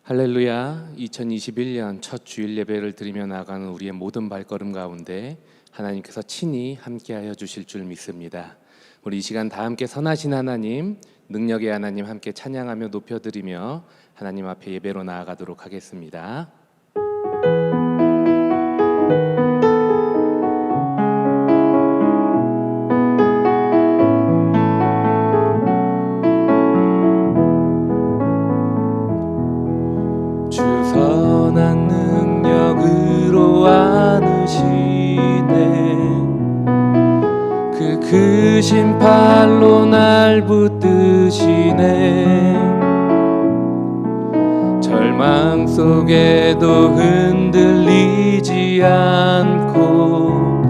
할렐루야. 2021년 첫 주일 예배를 드리며 나가는 우리의 모든 발걸음 가운데 하나님께서 친히 함께하여 주실 줄 믿습니다. 우리 이 시간 다 함께 선하신 하나님, 능력의 하나님 함께 찬양하며 높여드리며 하나님 앞에 예배로 나아가도록 하겠습니다. 주 선한 능력으로 안으시네. 그 크신 팔로 날 붙드시네. 절망 속에도 흔들리지 않고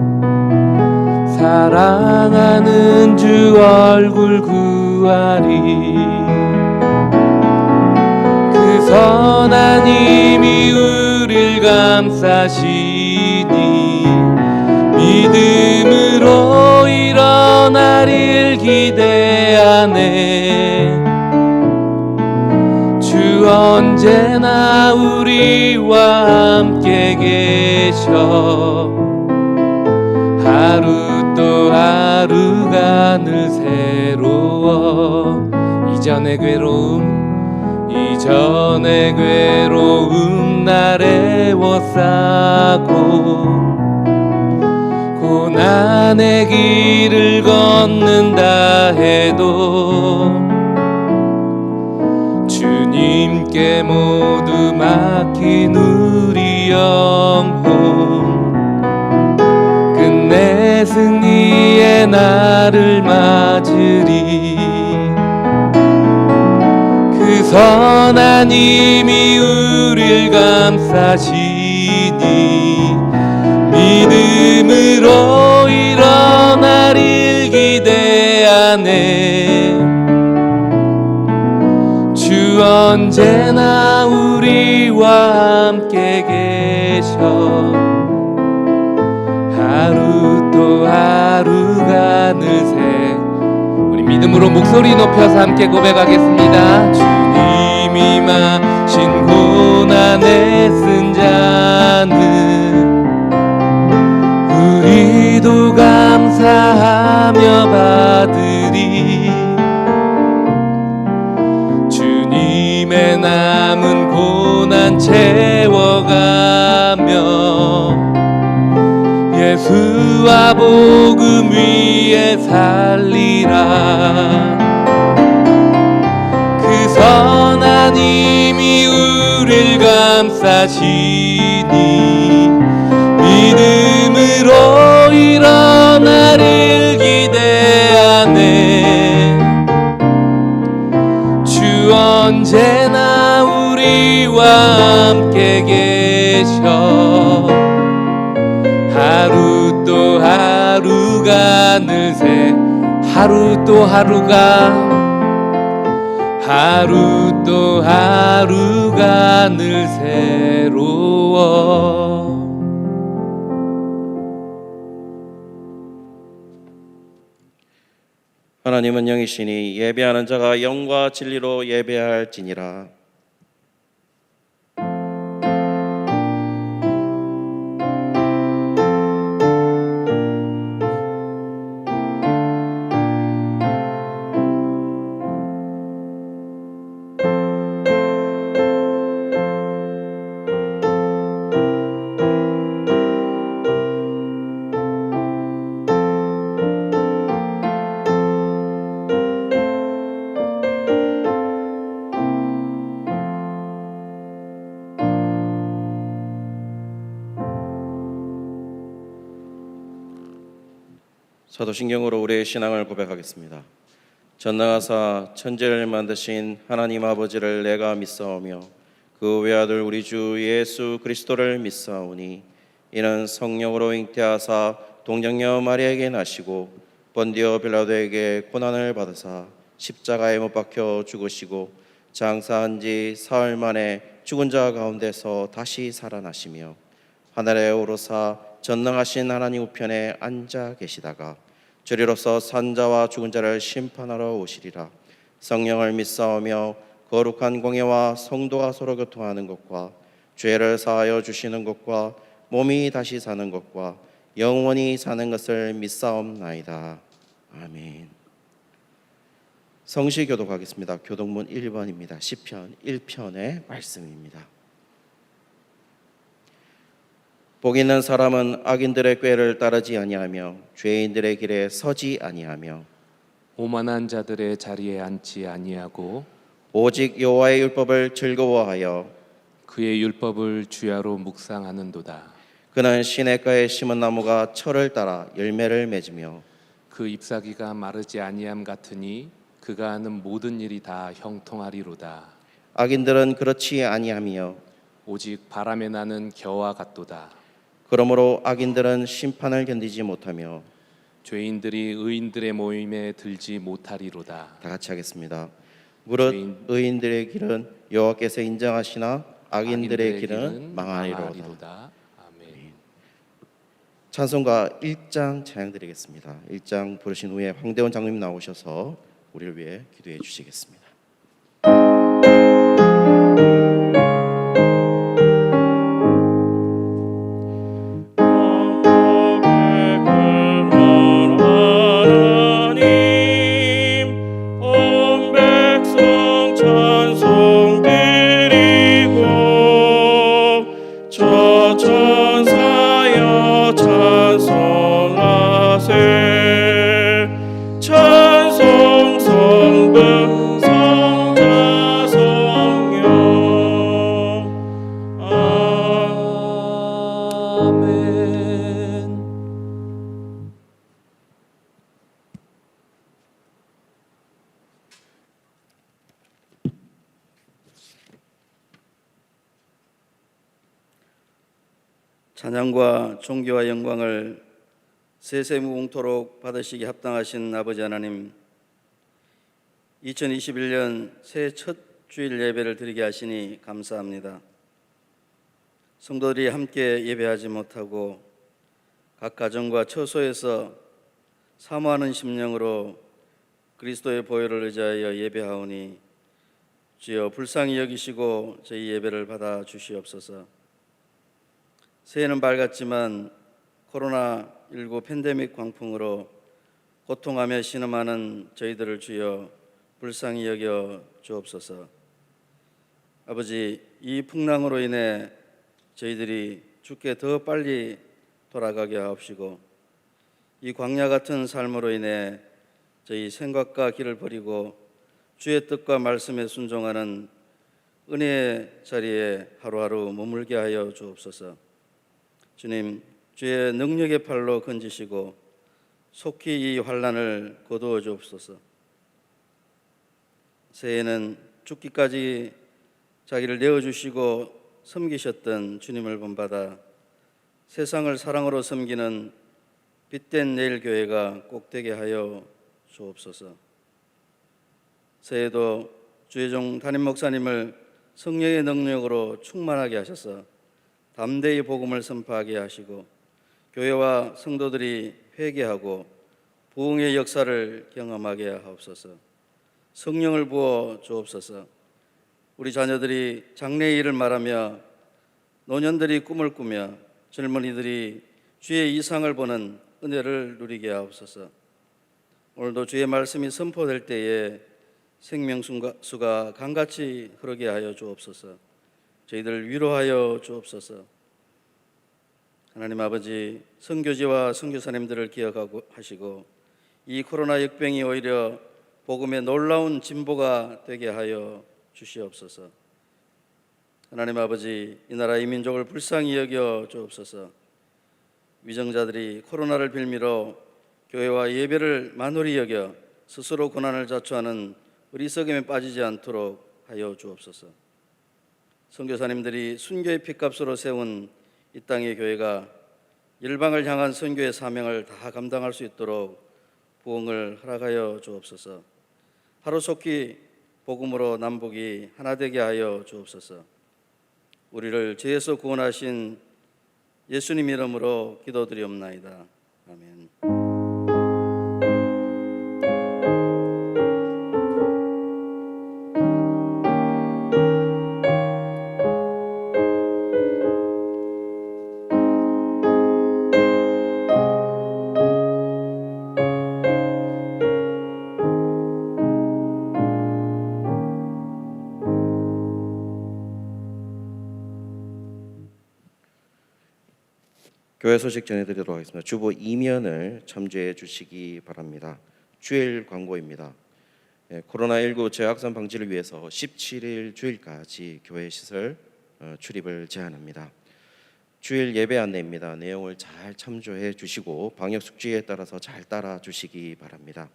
사랑하는 주 얼굴 구하리. 그 선한 힘이 우릴 감싸시니 믿음으로 일어나릴 기대하네. 주 언제나 우리와 함께 계셔. 하루 또 하루가 늘 새로워. 이전의 괴로움 날 애워싸고 고난의 길을 걷는다 해도 주님께 모두 맡긴 우리 영혼 끝내 승리의 날을 맞으리. 그 선한 힘이 우릴 감싸시니 믿음으로 일어나릴 기대하네. 주 언제나 우리와 함께 계셔. 하루 또 하루가 느새. 우리 믿음으로 목소리 높여서 함께 고백하겠습니다. 주님이 마신 고난에 쓴 잔은 우리도 감사하며 받으리. 주님의 남은 고난 채워가며 예수와 복음 위에 살리라. 그 선한 힘이 우릴 감싸시니 믿음으로 일어나릴 기대하네. 주 언제나 우리와 함께 계셔. 하루 또 하루가 느새. 하루 또 하루가 늘 새로워. 하나님은 영이시니 예배하는 자가 영과 진리로 예배할지니라. 사도신경으로 우리의 신앙을 고백하겠습니다. 전능하사 천지를 만드신 하나님 아버지를 내가 믿사오며 그 외아들 우리 주 예수 그리스도를 믿사오니 이는 성령으로 잉태하사 동정녀 마리아에게 나시고 본디오 빌라도에게 고난을 받으사 십자가에 못 박혀 죽으시고 장사한 지 사흘 만에 죽은 자 가운데서 다시 살아나시며 하늘에 오르사 전능하신 하나님 우편에 앉아 계시다가 저리로서 산자와 죽은 자를 심판하러 오시리라. 성령을 믿사오며 거룩한 공예와 성도가 서로 교통하는 것과 죄를 사하여 주시는 것과 몸이 다시 사는 것과 영원히 사는 것을 믿사옵나이다. 아멘. 성시 교독하겠습니다. 교독문 1번입니다. 시편 1편의 말씀입니다. 복 있는 사람은 악인들의 꾀를 따르지 아니하며 죄인들의 길에 서지 아니하며 오만한 자들의 자리에 앉지 아니하고 오직 여호와의 율법을 즐거워하여 그의 율법을 주야로 묵상하는도다. 그는 시냇가에 심은 나무가 철을 따라 열매를 맺으며 그 잎사귀가 마르지 아니함 같으니 그가 하는 모든 일이 다 형통하리로다. 악인들은 그렇지 아니하며 오직 바람에 나는 겨와 같도다. 그러므로 악인들은 심판을 견디지 못하며 죄인들이 의인들의 모임에 들지 못하리로다. 다 같이 하겠습니다. 무릇 의인들의 길은 여호와께서 인정하시나 악인들의 길은 망하리로다. 아멘. 찬송가 1장 찬양드리겠습니다. 1장 부르신 후에 황대원 장로님 나오셔서 우리를 위해 기도해 주시겠습니다. 찬양과 존귀와 영광을 세세무궁토록 받으시기 합당하신 아버지 하나님, 2021년 새해 첫 주일 예배를 드리게 하시니 감사합니다. 성도들이 함께 예배하지 못하고 각 가정과 처소에서 사모하는 심령으로 그리스도의 보혈을 의지하여 예배하오니 주여 불쌍히 여기시고 저희 예배를 받아 주시옵소서. 새해는 밝았지만 코로나19 팬데믹 광풍으로 고통하며 신음하는 저희들을 주여 불쌍히 여겨 주옵소서. 아버지, 이 풍랑으로 인해 저희들이 주께 더 빨리 돌아가게 하옵시고 이 광야 같은 삶으로 인해 저희 생각과 길을 버리고 주의 뜻과 말씀에 순종하는 은혜의 자리에 하루하루 머물게 하여 주옵소서. 주님, 주의 능력의 팔로 건지시고 속히 이 환난을 거두어 주옵소서. 새해에는 죽기까지 자기를 내어주시고 섬기셨던 주님을 본받아 세상을 사랑으로 섬기는 빛된 내일교회가 꼭 되게 하여 주옵소서. 새해에도 주의 종 담임 목사님을 성령의 능력으로 충만하게 하셔서 담대히 복음을 선포하게 하시고 교회와 성도들이 회개하고 부흥의 역사를 경험하게 하옵소서. 성령을 부어 주옵소서. 우리 자녀들이 장래의 일을 말하며 노년들이 꿈을 꾸며 젊은이들이 주의 이상을 보는 은혜를 누리게 하옵소서. 오늘도 주의 말씀이 선포될 때에 생명수가 강같이 흐르게 하여 주옵소서. 저희들을 위로하여 주옵소서. 하나님 아버지, 선교지와 선교사님들을 기억하고 하시고 이 코로나 역병이 오히려 복음의 놀라운 진보가 되게 하여 주시옵소서. 하나님 아버지, 이 나라 이 민족을 불쌍히 여겨 주옵소서. 위정자들이 코로나를 빌미로 교회와 예배를 만홀히 여겨 스스로 고난을 자초하는 어리석음에 빠지지 않도록 하여 주옵소서. 선교사님들이 순교의 핏값으로 세운 이 땅의 교회가 열방을 향한 선교의 사명을 다 감당할 수 있도록 부흥을 허락하여 주옵소서. 하루속히 복음으로 남북이 하나 되게 하여 주옵소서. 우리를 죄에서 구원하신 예수님 이름으로 기도드리옵나이다. 아멘. 교회 소식 전해드리도록 하겠습니다. 주보 이면을 참조해 주시기 바랍니다. 주일 광고입니다. 코로나19 재확산 방지를 위해서 17일 주일까지 교회 시설 출입을 제한합니다. 주일 예배 안내입니다. 내용을 잘 참조해 주시고 방역 수칙에 따라서 잘 따라 주시기 바랍니다.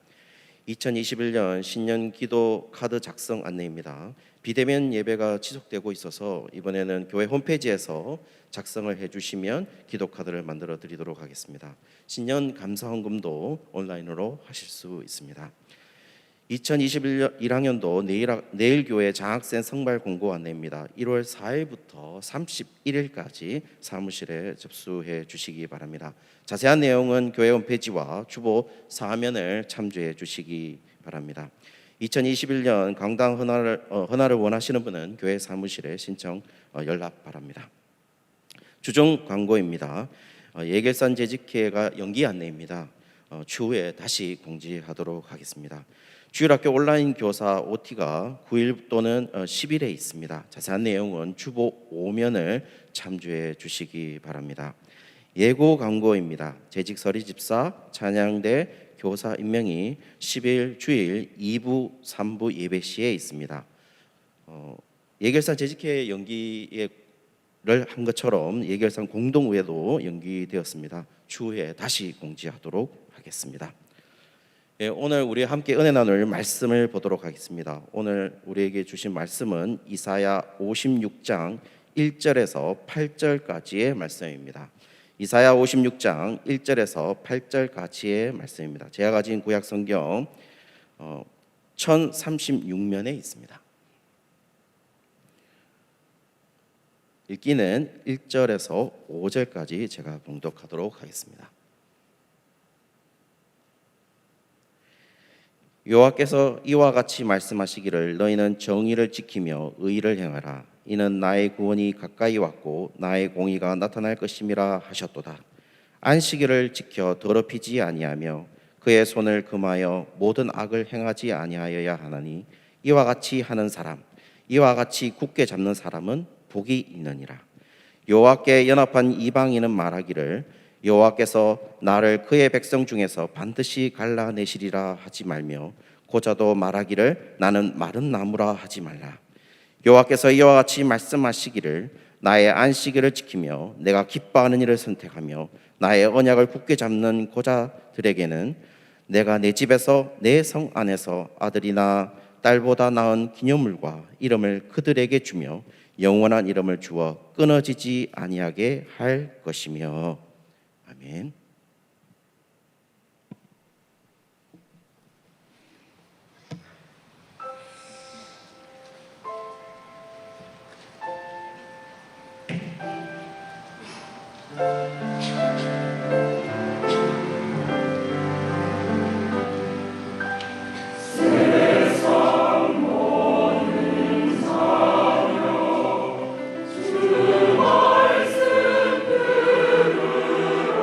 2021년 신년 기도 카드 작성 안내입니다. 비대면 예배가 지속되고 있어서 이번에는 교회 홈페이지에서 작성을 해주시면 기도 카드를 만들어 드리도록 하겠습니다. 신년 감사헌금도 온라인으로 하실 수 있습니다. 2021학년도 내일 교회 장학생 선발 공고 안내입니다. 1월 4일부터 31일까지 사무실에 접수해 주시기 바랍니다. 자세한 내용은 교회 홈페이지와 주보 사면을 참조해 주시기 바랍니다. 2021년 강당 헌화를 원하시는 분은 교회 사무실에 신청 연락 바랍니다. 주중 광고입니다. 예결산 재직회가 연기 안내입니다. 추후에 다시 공지하도록 하겠습니다. 주일학교 온라인 교사 OT가 9일 또는 10일에 있습니다. 자세한 내용은 주보 5면을 참조해 주시기 바랍니다. 예고 광고입니다. 재직 서리 집사 찬양대 교사 임명이 10일 주일 2부 3부 예배 시에 있습니다. 예결산 재직회 연기를 한 것처럼 예결산 공동회도 연기되었습니다. 추후에 다시 공지하도록 하겠습니다. 오늘 우리 함께 은혜 나눌 말씀을 보도록 하겠습니다. 오늘 우리에게 주신 말씀은 이사야 56장 1절에서 8절까지의 말씀입니다. 이사야 56장 1절에서 8절까지의 말씀입니다. 제가 가진 구약 성경 1036면에 있습니다. 읽기는 1절에서 5절까지 제가 봉독하도록 하겠습니다. 여호와께서 이와 같이 말씀하시기를 너희는 정의를 지키며 의를 행하라. 이는 나의 구원이 가까이 왔고 나의 공의가 나타날 것임이라 하셨도다. 안식일을 지켜 더럽히지 아니하며 그의 손을 금하여 모든 악을 행하지 아니하여야 하나니 이와 같이 하는 사람, 이와 같이 굳게 잡는 사람은 복이 있느니라. 여호와께 연합한 이방인은 말하기를 여호와께서 나를 그의 백성 중에서 반드시 갈라내시리라 하지 말며 고자도 말하기를 나는 마른 나무라 하지 말라. 여호와께서 이와 같이 말씀하시기를 나의 안식일을 지키며 내가 기뻐하는 일을 선택하며 나의 언약을 굳게 잡는 고자들에게는 내가 내 집에서 내 성 안에서 아들이나 딸보다 나은 기념물과 이름을 그들에게 주며 영원한 이름을 주어 끊어지지 아니하게 할 것이며. 아멘. 주 말씀 들으라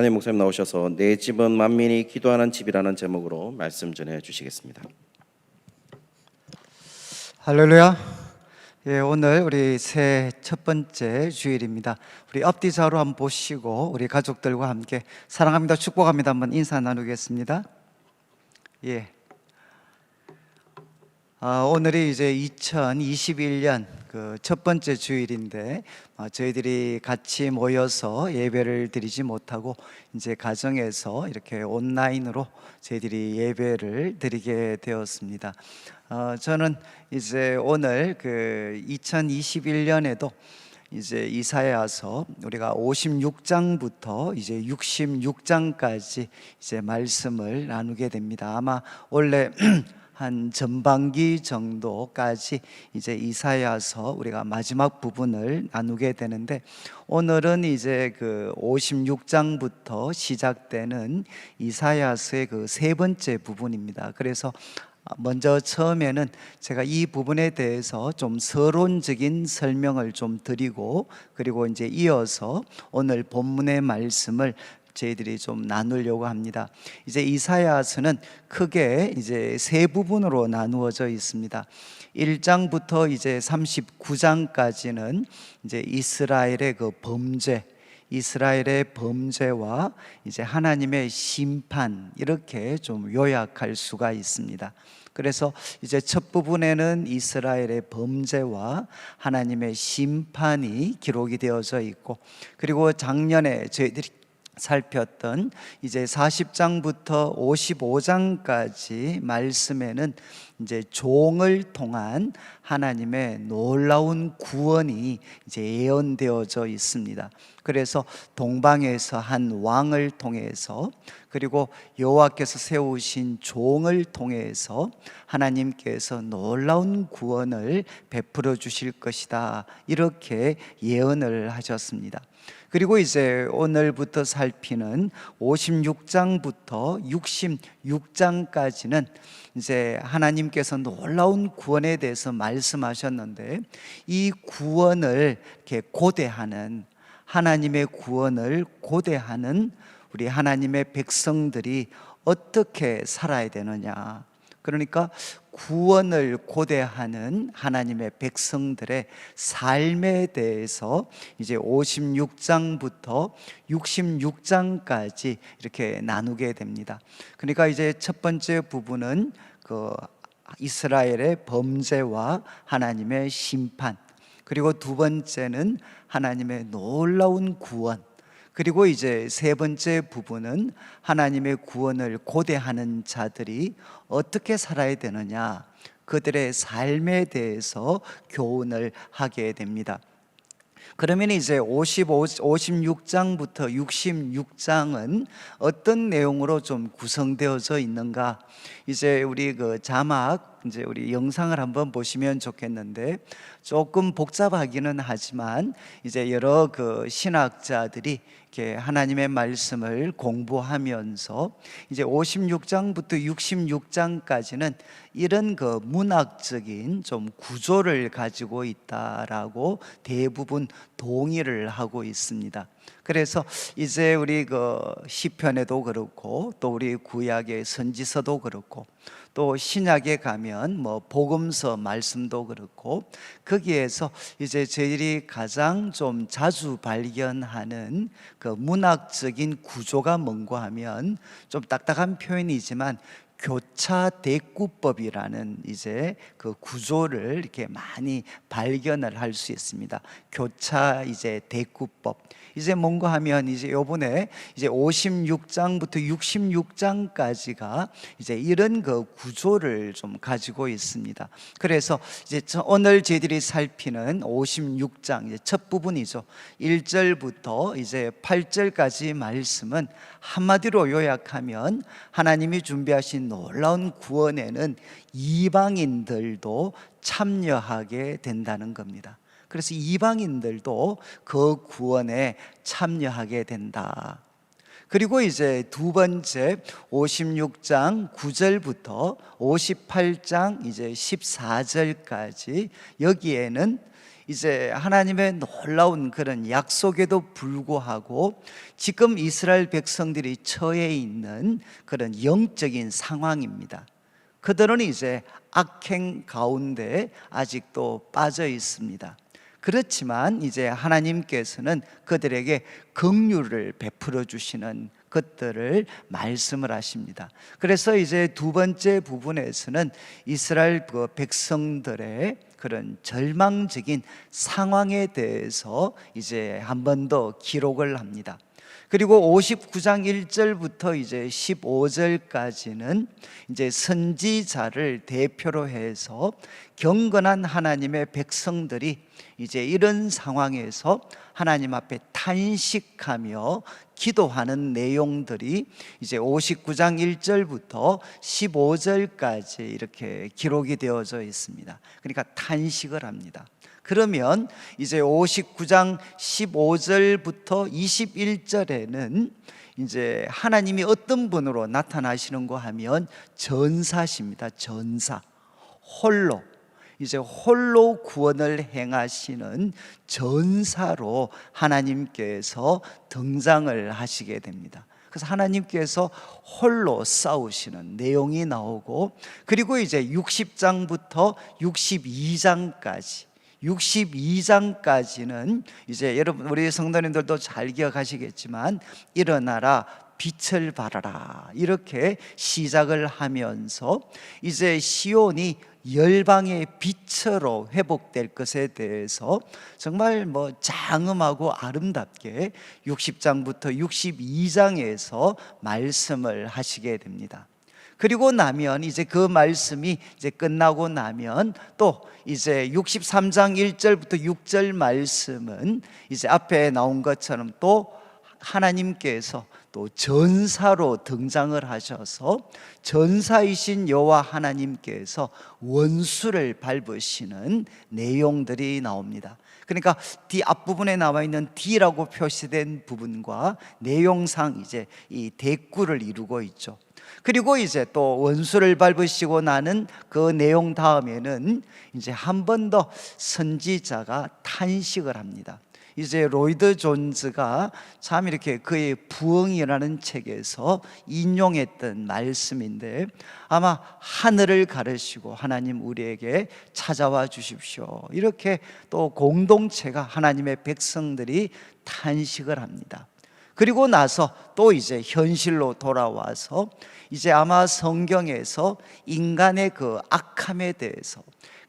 담임 목사님 나오셔서 내 집은 만민이 기도하는 집이라는 제목으로 말씀 전해 주시겠습니다. 할렐루야. 예, 오늘 우리 새해 첫 번째 주일입니다. 우리 앞뒤 좌우로 한번 보시고 우리 가족들과 함께 사랑합니다, 축복합니다 한번 인사 나누겠습니다. 예. 오늘이 이제 2021년 그 첫 번째 주일인데 저희들이 같이 모여서 예배를 드리지 못하고 이제 가정에서 이렇게 온라인으로 저희들이 예배를 드리게 되었습니다. 저는 이제 오늘 그 2021년에도 이제 이사야서 우리가 56장부터 이제 66장까지 이제 말씀을 나누게 됩니다. 아마 원래 한 전반기 정도까지 이제 이사야서 우리가 마지막 부분을 나누게 되는데, 오늘은 이제 그 56장부터 시작되는 이사야서의 그 세 번째 부분입니다. 그래서 먼저 처음에는 제가 이 부분에 대해서 좀 서론적인 설명을 좀 드리고, 그리고 이제 이어서 오늘 본문의 말씀을 저희들이 좀 나누려고 합니다. 이제 이사야서는 크게 이제 세 부분으로 나누어져 있습니다. 1장부터 이제 39장까지는 이제 이스라엘의 그 범죄, 이스라엘의 범죄와 이제 하나님의 심판, 이렇게 좀 요약할 수가 있습니다. 그래서 이제 첫 부분에는 이스라엘의 범죄와 하나님의 심판이 기록이 되어져 있고, 그리고 작년에 저희들이 살폈던 이제 40장부터 55장까지 말씀에는 이제 종을 통한 하나님의 놀라운 구원이 이제 예언되어져 있습니다. 그래서 동방에서 한 왕을 통해서, 그리고 여호와께서 세우신 종을 통해서 하나님께서 놀라운 구원을 베풀어 주실 것이다, 이렇게 예언을 하셨습니다. 그리고 이제 오늘부터 살피는 56장부터 66장까지는 이제 하나님께서 놀라운 구원에 대해서 말씀하셨는데, 이 구원을 이렇게 고대하는, 하나님의 구원을 고대하는 우리 하나님의 백성들이 어떻게 살아야 되느냐, 그러니까 구원을 고대하는 하나님의 백성들의 삶에 대해서 이제 56장부터 66장까지 이렇게 나누게 됩니다. 그러니까 이제 첫 번째 부분은 그 이스라엘의 범죄와 하나님의 심판, 그리고 두 번째는 하나님의 놀라운 구원, 그리고 이제 세 번째 부분은 하나님의 구원을 고대하는 자들이 어떻게 살아야 되느냐, 그들의 삶에 대해서 교훈을 하게 됩니다. 그러면 이제 56장부터 66장은 어떤 내용으로 좀 구성되어져 있는가? 이제 우리 그 자막, 이제 우리 영상을 한번 보시면 좋겠는데, 조금 복잡하기는 하지만 이제 여러 그 신학자들이 이렇게 하나님의 말씀을 공부하면서 이제 56장부터 66장까지는 이런 그 문학적인 좀 구조를 가지고 있다라고 대부분 동의를 하고 있습니다. 그래서 이제 우리 그 시편에도 그렇고, 또 우리 구약의 선지서도 그렇고, 또 신약에 가면 뭐 복음서 말씀도 그렇고, 거기에서 이제 저희들이 가장 좀 자주 발견하는 그 문학적인 구조가 뭔가 하면, 좀 딱딱한 표현이지만 교차 대꾸법이라는 이제 그 구조를 이렇게 많이 발견을 할 수 있습니다. 교차 이제 대꾸법. 이제 뭔가 하면 이제 요번에 이제 56장부터 66장까지가 이제 이런 그 구조를 좀 가지고 있습니다. 그래서 이제 오늘 저희들이 살피는 56장 이제 첫 부분이죠. 1절부터 이제 8절까지 말씀은 한마디로 요약하면 하나님이 준비하신 놀라운 구원에는 이방인들도 참여하게 된다는 겁니다. 그래서 이방인들도 그 구원에 참여하게 된다. 그리고 이제 두 번째 56장 9절부터 58장 이제 14절까지, 여기에는 이제 하나님의 놀라운 그런 약속에도 불구하고 지금 이스라엘 백성들이 처해 있는 그런 영적인 상황입니다. 그들은 이제 악행 가운데 아직도 빠져 있습니다. 그렇지만 이제 하나님께서는 그들에게 긍휼을 베풀어 주시는 것들을 말씀을 하십니다. 그래서 이제 두 번째 부분에서는 이스라엘 그 백성들의 그런 절망적인 상황에 대해서 이제 한 번 더 기록을 합니다. 그리고 59장 1절부터 이제 15절까지는 이제 선지자를 대표로 해서 경건한 하나님의 백성들이 이제 이런 상황에서 하나님 앞에 탄식하며 기도하는 내용들이 이제 59장 1절부터 15절까지 이렇게 기록이 되어져 있습니다. 그러니까 탄식을 합니다. 그러면 이제 59장 15절부터 21절에는 이제 하나님이 어떤 분으로 나타나시는가 하면 전사십니다. 전사. 홀로. 이제 홀로 구원을 행하시는 전사로 하나님께서 등장을 하시게 됩니다. 그래서 하나님께서 홀로 싸우시는 내용이 나오고, 그리고 이제 60장부터 62장까지는 이제 여러분 우리 성도님들도 잘 기억하시겠지만 일어나라 빛을 발하라 이렇게 시작을 하면서 이제 시온이 열방의 빛으로 회복될 것에 대해서 정말 장엄하고 아름답게 60장부터 62장에서 말씀을 하시게 됩니다. 그리고 나면 이제 그 말씀이 이제 끝나고 나면 또 이제 63장 1절부터 6절 말씀은 이제 앞에 나온 것처럼 또 하나님께서 또 전사로 등장을 하셔서 전사이신 여호와 하나님께서 원수를 밟으시는 내용들이 나옵니다. 그러니까 D 앞부분에 나와 있는 D라고 표시된 부분과 내용상 이제 이 대꾸를 이루고 있죠. 그리고 이제 또 원수를 밟으시고 나는 그 내용 다음에는 이제 한 번 더 선지자가 탄식을 합니다. 이제 로이드 존즈가 참 이렇게 그의 부흥이라는 책에서 인용했던 말씀인데, 아마 하늘을 가르시고 하나님 우리에게 찾아와 주십시오 이렇게 또 공동체가 하나님의 백성들이 탄식을 합니다. 그리고 나서 또 이제 현실로 돌아와서 이제 아마 성경에서 인간의 그 악함에 대해서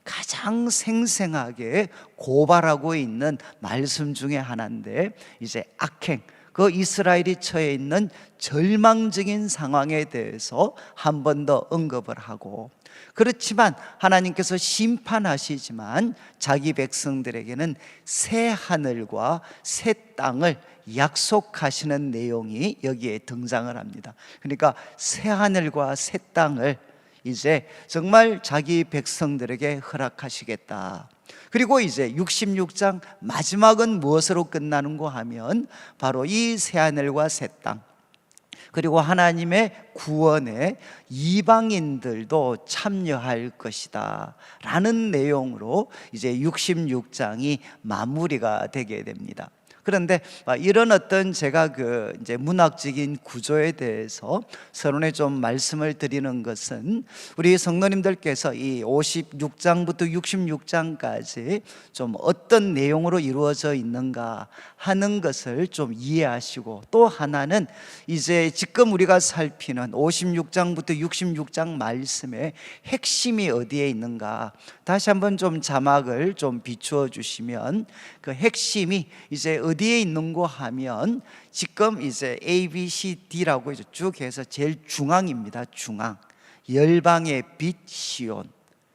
가장 생생하게 고발하고 있는 말씀 중에 하나인데, 이제 악행, 그 이스라엘이 처해 있는 절망적인 상황에 대해서 한 번 더 언급을 하고, 그렇지만 하나님께서 심판하시지만 자기 백성들에게는 새 하늘과 새 땅을 약속하시는 내용이 여기에 등장을 합니다. 그러니까 새 하늘과 새 땅을 이제 정말 자기 백성들에게 허락하시겠다. 그리고 이제 66장 마지막은 무엇으로 끝나는가 하면 바로 이 새하늘과 새 땅, 그리고 하나님의 구원에 이방인들도 참여할 것이다 라는 내용으로 이제 66장이 마무리가 되게 됩니다. 그런데 이런 어떤 제가 그 이제 문학적인 구조에 대해서 서론에 좀 말씀을 드리는 것은, 우리 성도님들께서 이 56장부터 66장까지 좀 어떤 내용으로 이루어져 있는가 하는 것을 좀 이해하시고, 또 하나는 이제 지금 우리가 살피는 56장부터 66장 말씀의 핵심이 어디에 있는가, 다시 한번 좀 자막을 좀 비추어 주시면 그 핵심이 이제 어디에 있는고 하면 지금 이제 A, B, C, D라고 이제 쭉 해서 제일 중앙입니다. 중앙. 열방의 빛 시온.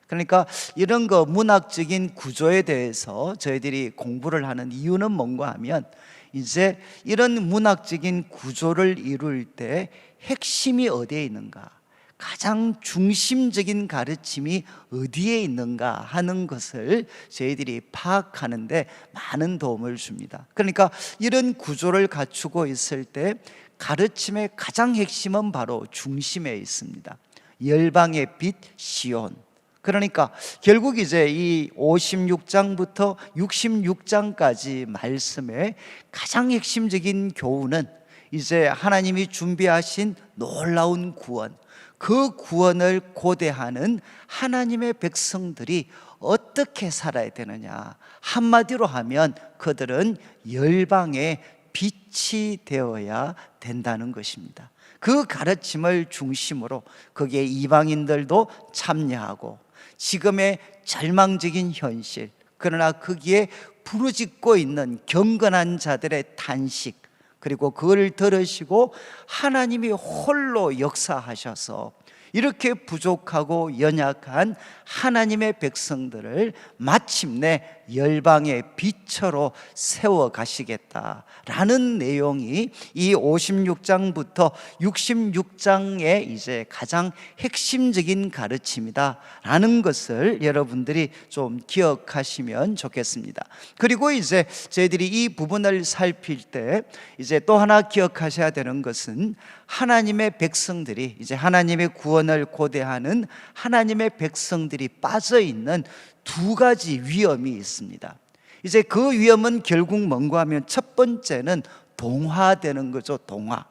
그러니까 이런 거 문학적인 구조에 대해서 저희들이 공부를 하는 이유는 뭔가 하면, 이제 이런 문학적인 구조를 이룰 때 핵심이 어디에 있는가, 가장 중심적인 가르침이 어디에 있는가 하는 것을 저희들이 파악하는데 많은 도움을 줍니다. 그러니까 이런 구조를 갖추고 있을 때 가르침의 가장 핵심은 바로 중심에 있습니다. 열방의 빛 시온. 그러니까 결국 이제 이 56장부터 66장까지 말씀의 가장 핵심적인 교훈은 이제 하나님이 준비하신 놀라운 구원, 그 구원을 고대하는 하나님의 백성들이 어떻게 살아야 되느냐. 한마디로 하면 그들은 열방의 빛이 되어야 된다는 것입니다. 그 가르침을 중심으로 거기에 이방인들도 참여하고 지금의 절망적인 현실, 그러나 거기에 부르짖고 있는 경건한 자들의 탄식, 그리고 그걸 들으시고 하나님이 홀로 역사하셔서 이렇게 부족하고 연약한 하나님의 백성들을 마침내 열방의 빛으로 세워 가시겠다라는 내용이 이 56장부터 66장의 이제 가장 핵심적인 가르침이다라는 것을 여러분들이 좀 기억하시면 좋겠습니다. 그리고 이제 저희들이 이 부분을 살필 때 이제 또 하나 기억하셔야 되는 것은 하나님의 백성들이 이제 하나님의 구원을 고대하는 하나님의 백성들이 빠져 있는 두 가지 위험이 있습니다. 이제 그 위험은 결국 뭔가 하면 첫 번째는 동화되는 거죠. 동화.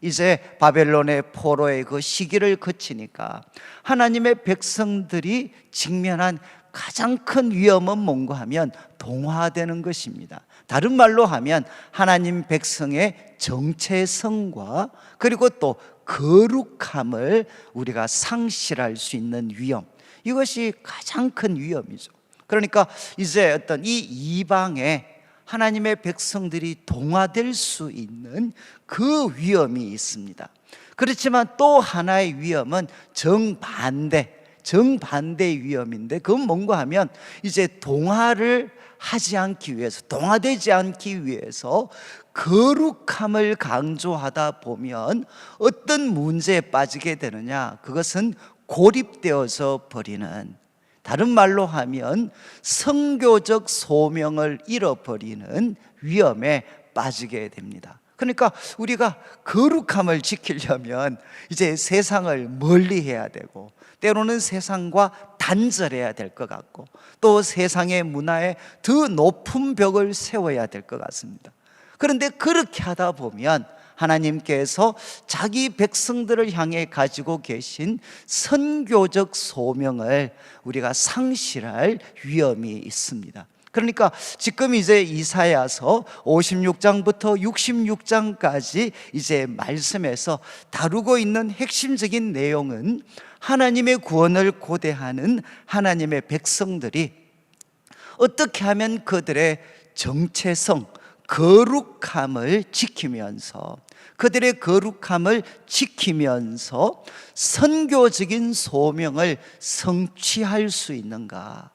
이제 바벨론의 포로의 그 시기를 거치니까 하나님의 백성들이 직면한 가장 큰 위험은 뭔가 하면 동화되는 것입니다. 다른 말로 하면 하나님 백성의 정체성과 그리고 또 거룩함을 우리가 상실할 수 있는 위험, 이것이 가장 큰 위험이죠. 그러니까 이제 어떤 이 이방에 하나님의 백성들이 동화될 수 있는 그 위험이 있습니다. 그렇지만 또 하나의 위험은 정반대의 위험인데, 그건 뭔가 하면 이제 동화를 하지 않기 위해서, 동화되지 않기 위해서 거룩함을 강조하다 보면 어떤 문제에 빠지게 되느냐, 그것은 고립되어서 버리는, 다른 말로 하면 성교적 소명을 잃어버리는 위험에 빠지게 됩니다. 그러니까 우리가 거룩함을 지키려면 이제 세상을 멀리해야 되고, 때로는 세상과 단절해야 될 것 같고, 또 세상의 문화에 더 높은 벽을 세워야 될 것 같습니다. 그런데 그렇게 하다 보면 하나님께서 자기 백성들을 향해 가지고 계신 선교적 소명을 우리가 상실할 위험이 있습니다. 그러니까 지금 이제 이사야서 56장부터 66장까지 이제 말씀에서 다루고 있는 핵심적인 내용은 하나님의 구원을 고대하는 하나님의 백성들이 어떻게 하면 그들의 정체성, 거룩함을 지키면서, 그들의 거룩함을 지키면서 선교적인 소명을 성취할 수 있는가?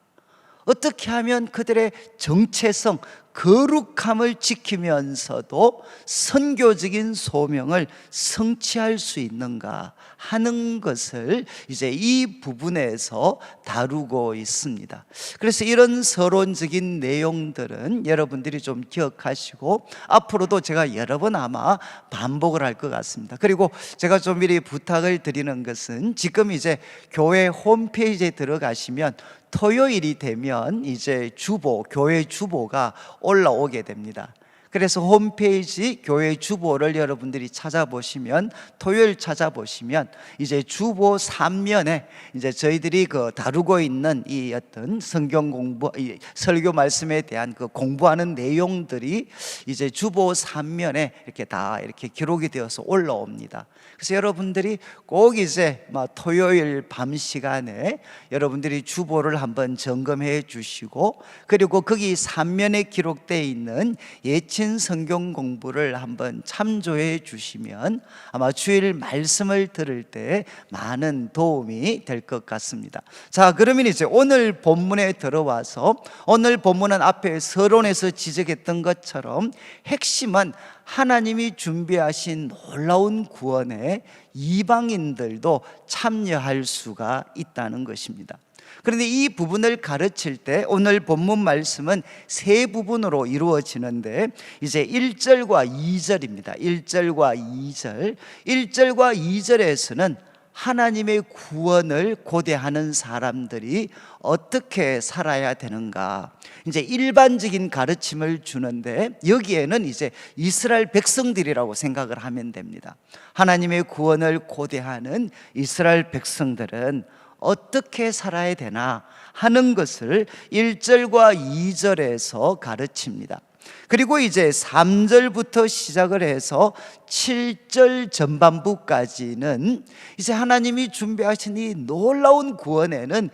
어떻게 하면 그들의 정체성, 거룩함을 지키면서도 선교적인 소명을 성취할 수 있는가 하는 것을 이제 이 부분에서 다루고 있습니다. 그래서 이런 서론적인 내용들은 여러분들이 좀 기억하시고 앞으로도 제가 여러 번 아마 반복을 할 것 같습니다. 그리고 제가 좀 미리 부탁을 드리는 것은, 지금 이제 교회 홈페이지에 들어가시면 토요일이 되면 이제 주보, 교회 주보가 올라오게 됩니다. 그래서 홈페이지 교회 주보를 여러분들이 찾아보시면, 토요일 찾아보시면 이제 주보 3면에 이제 저희들이 그 다루고 있는 이 어떤 성경 공부, 이 설교 말씀에 대한 그 공부하는 내용들이 이제 주보 3면에 이렇게 다 이렇게 기록이 되어서 올라옵니다. 그래서 여러분들이 꼭 이제 토요일 밤 시간에 여러분들이 주보를 한번 점검해 주시고, 그리고 거기 3면에 기록되어 있는 예친 성경 공부를 한번 참조해 주시면 아마 주일 말씀을 들을 때 많은 도움이 될 것 같습니다. 자, 그러면 이제 오늘 본문에 들어와서, 오늘 본문은 앞에 서론에서 지적했던 것처럼 핵심은 하나님이 준비하신 놀라운 구원에 이방인들도 참여할 수가 있다는 것입니다. 그런데 이 부분을 가르칠 때 오늘 본문 말씀은 세 부분으로 이루어지는데, 이제 1절과 2절입니다. 1절과 2절. 1절과 2절에서는 하나님의 구원을 고대하는 사람들이 어떻게 살아야 되는가, 이제 일반적인 가르침을 주는데, 여기에는 이제 이스라엘 백성들이라고 생각을 하면 됩니다. 하나님의 구원을 고대하는 이스라엘 백성들은 어떻게 살아야 되나 하는 것을 1절과 2절에서 가르칩니다. 그리고 이제 3절부터 시작을 해서 7절 전반부까지는 이제 하나님이 준비하신 이 놀라운 구원에는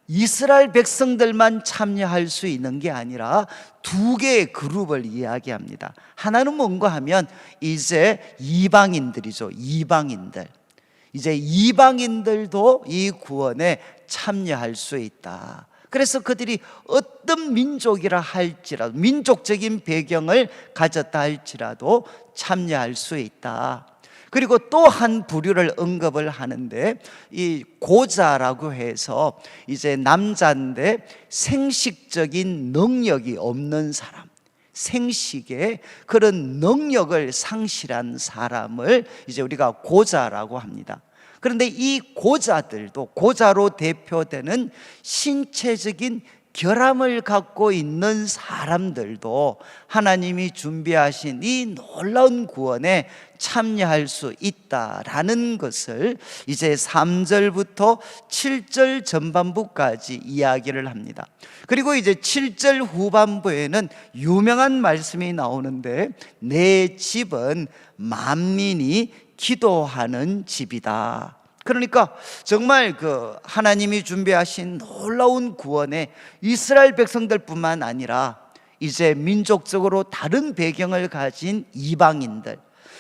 이스라엘 백성들만 참여할 수 있는 게 아니라 두 개의 그룹을 이야기합니다. 하나는 뭔가 하면 이제 이방인들이죠. 이방인들. 이제 이방인들도 이 구원에 참여할 수 있다. 그래서 그들이 어떤 민족이라 할지라도, 민족적인 배경을 가졌다 할지라도 참여할 수 있다. 그리고 또 한 부류를 언급을 하는데, 이 고자라고 해서 이제 남자인데 생식적인 능력이 없는 사람, 생식의 그런 능력을 상실한 사람을 이제 우리가 고자라고 합니다. 그런데 이 고자들도, 고자로 대표되는 신체적인 결함을 갖고 있는 사람들도 하나님이 준비하신 이 놀라운 구원에 참여할 수 있다라는 것을 이제 3절부터 7절 전반부까지 이야기를 합니다. 그리고 이제 7절 후반부에는 유명한 말씀이 나오는데, 내 집은 만민이 기도하는 집이다. 그러니까 정말 그 하나님이 준비하신 놀라운 구원에 이스라엘 백성들뿐만 아니라 이제 민족적으로 다른 배경을 가진 이방인들,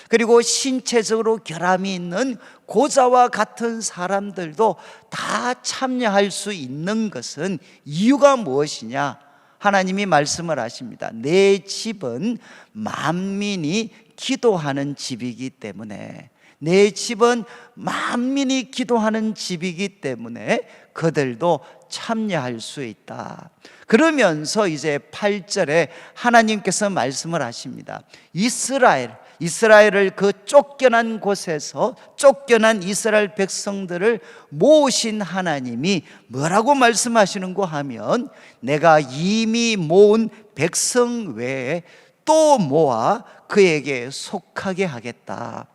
그리고 신체적으로 결함이 있는 고자와 같은 사람들도 다 참여할 수 있는 것은 이유가 무엇이냐? 하나님이 말씀을 하십니다. 내 집은 만민이 기도하는 집이기 때문에, 내 집은 만민이 기도하는 집이기 때문에 그들도 참여할 수 있다. 그러면서 이제 8절에 하나님께서 말씀을 하십니다. 이스라엘을 그 쫓겨난 곳에서 쫓겨난 이스라엘 백성들을 모으신 하나님이 뭐라고 말씀하시는고 하면, 내가 이미 모은 백성 외에 또 모아 그에게 속하게 하겠다.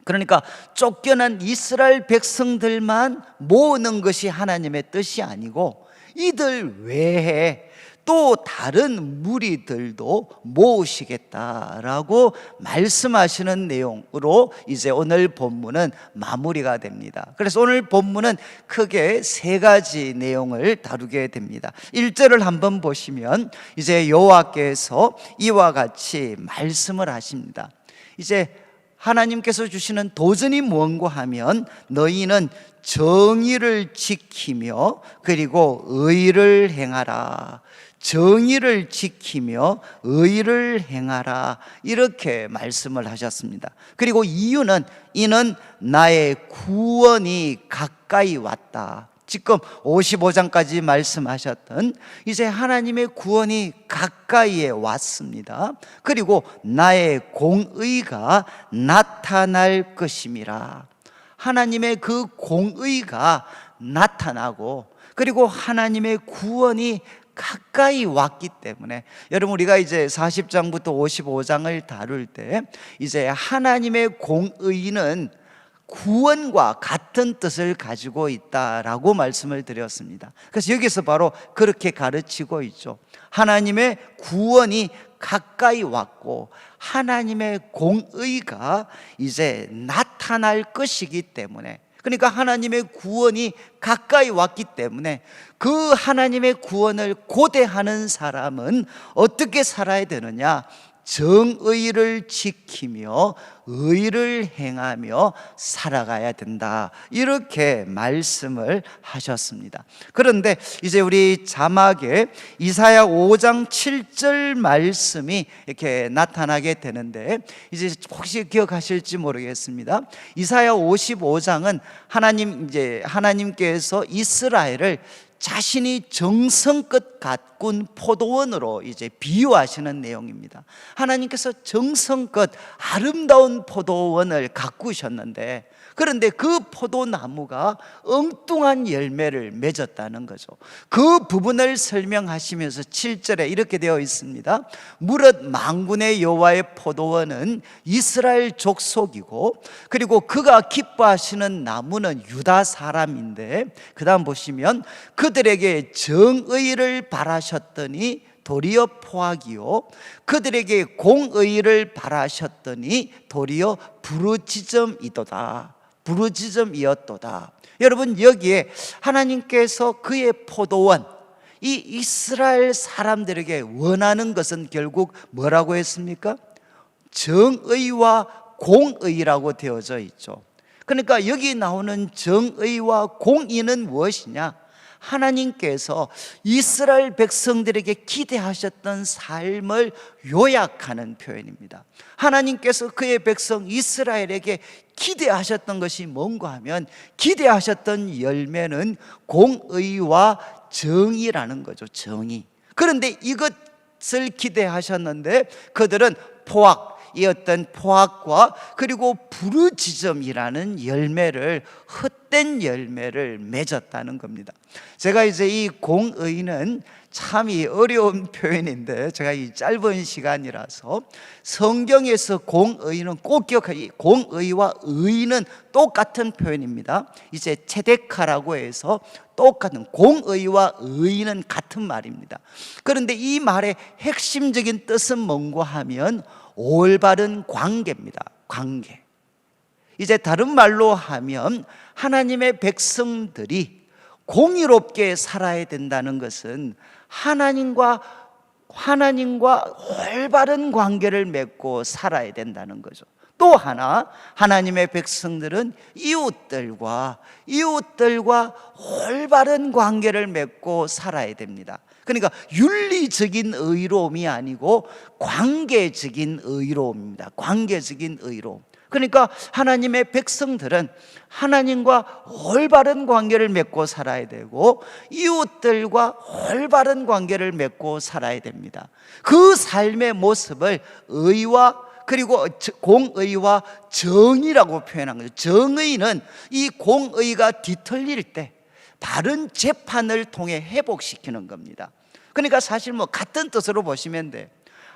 그러니까 쫓겨난 이스라엘 백성들만 모으는 것이 하나님의 뜻이 아니고, 이들 외에 또 다른 무리들도 모으시겠다라고 말씀하시는 내용으로 이제 오늘 본문은 마무리가 됩니다. 그래서 오늘 본문은 크게 세 가지 내용을 다루게 됩니다. 1절을 한번 보시면 이제 여호와께서 이와 같이 말씀을 하십니다. 이제 하나님께서 주시는 도전이 무엇고 하면, 너희는 정의를 지키며 그리고 의를 행하라. 정의를 지키며 의를 행하라, 이렇게 말씀을 하셨습니다. 그리고 이유는, 이는 나의 구원이 가까이 왔다. 지금 55장까지 말씀하셨던 이제 하나님의 구원이 가까이에 왔습니다. 그리고 나의 공의가 나타날 것임이라. 하나님의 그 공의가 나타나고, 그리고 하나님의 구원이 가까이 왔기 때문에, 여러분 우리가 이제 40장부터 55장을 다룰 때 이제 하나님의 공의는 구원과 같은 뜻을 가지고 있다라고 말씀을 드렸습니다. 그래서 여기서 바로 그렇게 가르치고 있죠. 하나님의 구원이 가까이 왔고 하나님의 공의가 이제 나타날 것이기 때문에, 그러니까 하나님의 구원이 가까이 왔기 때문에 그 하나님의 구원을 고대하는 사람은 어떻게 살아야 되느냐? 정의를 지키며 의를 행하며 살아가야 된다, 이렇게 말씀을 하셨습니다. 그런데 이제 우리 자막에 이사야 5장 7절 말씀이 이렇게 나타나게 되는데, 이제 혹시 기억하실지 모르겠습니다. 이사야 55장은 하나님께서 이스라엘을 자신이 정성껏 가꾼 포도원으로 이제 비유하시는 내용입니다. 하나님께서 정성껏 아름다운 포도원을 가꾸셨는데 그런데 그 포도나무가 엉뚱한 열매를 맺었다는 거죠. 그 부분을 설명하시면서 7절에 이렇게 되어 있습니다. 무릇 만군의 여호와의 포도원은 이스라엘 족속이고, 그리고 그가 기뻐하시는 나무는 유다 사람인데, 그 다음 보시면 그들에게 정의를 바라셨더니 도리어 포악이요, 그들에게 공의를 바라셨더니 도리어 부르짖음이도다. 부르짖음이었도다. 여러분, 여기에 하나님께서 그의 포도원, 이 이스라엘 사람들에게 원하는 것은 결국 뭐라고 했습니까? 정의와 공의라고 되어져 있죠. 그러니까 여기 나오는 정의와 공의는 무엇이냐? 하나님께서 이스라엘 백성들에게 기대하셨던 삶을 요약하는 표현입니다. 하나님께서 그의 백성 이스라엘에게 기대하셨던 것이 뭔가 하면, 기대하셨던 열매는 공의와 정의라는 거죠. 정의. 그런데 이것을 기대하셨는데 그들은 포악, 이 어떤 포악과 그리고 부르짖음이라는 열매를, 헛된 열매를 맺었다는 겁니다. 제가 이제 이 공의는 참 이 어려운 표현인데, 제가 이 짧은 시간이라서 성경에서 공의는 꼭 기억하기, 공의와 의는 똑같은 표현입니다. 이제 체데카라고 해서 똑같은, 공의와 의는 같은 말입니다. 그런데 이 말의 핵심적인 뜻은 뭔가 하면 올바른 관계입니다. 관계. 이제 다른 말로 하면 하나님의 백성들이 공의롭게 살아야 된다는 것은 하나님과 올바른 관계를 맺고 살아야 된다는 거죠. 또 하나, 하나님의 백성들은 이웃들과 올바른 관계를 맺고 살아야 됩니다. 그러니까 윤리적인 의로움이 아니고 관계적인 의로움입니다. 관계적인 의로움. 그러니까 하나님의 백성들은 하나님과 올바른 관계를 맺고 살아야 되고, 이웃들과 올바른 관계를 맺고 살아야 됩니다. 그 삶의 모습을 의와 그리고 공의와 정의라고 표현한 거죠. 정의는 이 공의가 뒤틀릴 때 바른 재판을 통해 회복시키는 겁니다. 그러니까 사실 뭐 같은 뜻으로 보시면 돼요.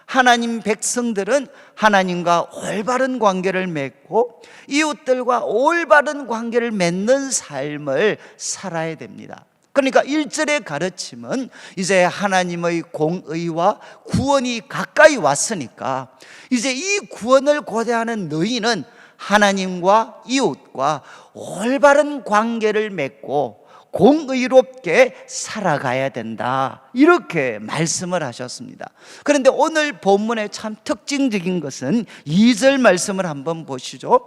하나님 백성들은 하나님과 올바른 관계를 맺고 이웃들과 올바른 관계를 맺는 삶을 살아야 됩니다. 그러니까 1절의 가르침은 이제 하나님의 공의와 구원이 가까이 왔으니까 이제 이 구원을 고대하는 너희는 하나님과 이웃과 올바른 관계를 맺고 공의롭게 살아가야 된다, 이렇게 말씀을 하셨습니다. 그런데 오늘 본문의 참 특징적인 것은 2절 말씀을 한번 보시죠.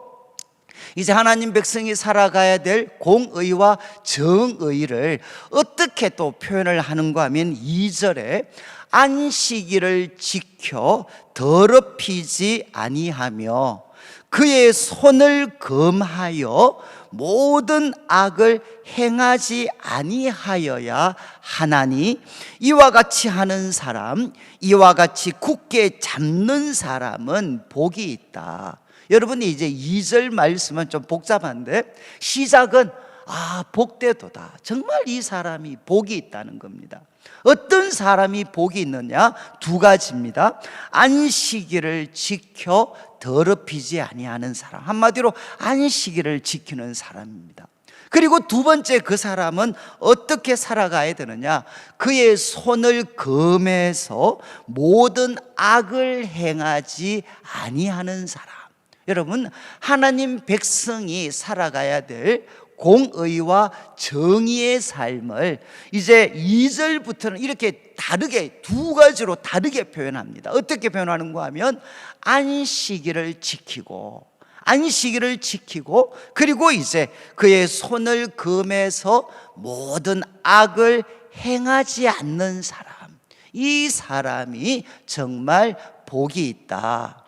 이제 하나님 백성이 살아가야 될 공의와 정의를 어떻게 또 표현을 하는가 하면 2절에 안식일을 지켜 더럽히지 아니하며 그의 손을 금하여 모든 악을 행하지 아니하여야 하나니 이와 같이 하는 사람, 이와 같이 굳게 잡는 사람은 복이 있다. 여러분이 이제 2절 말씀은 좀 복잡한데 시작은 복되도다. 정말 이 사람이 복이 있다는 겁니다. 어떤 사람이 복이 있느냐? 두 가지입니다. 안식일을 지켜 더럽히지 아니하는 사람, 한마디로 안식일을 지키는 사람입니다. 그리고 두 번째, 그 사람은 어떻게 살아가야 되느냐? 그의 손을 금해서 모든 악을 행하지 아니하는 사람. 여러분, 하나님 백성이 살아가야 될 공의와 정의의 삶을 이제 2절부터는 이렇게 다르게, 두 가지로 다르게 표현합니다. 어떻게 표현하는가 하면 안식일을 지키고 그리고 이제 그의 손을 금해서 모든 악을 행하지 않는 사람, 이 사람이 정말 복이 있다.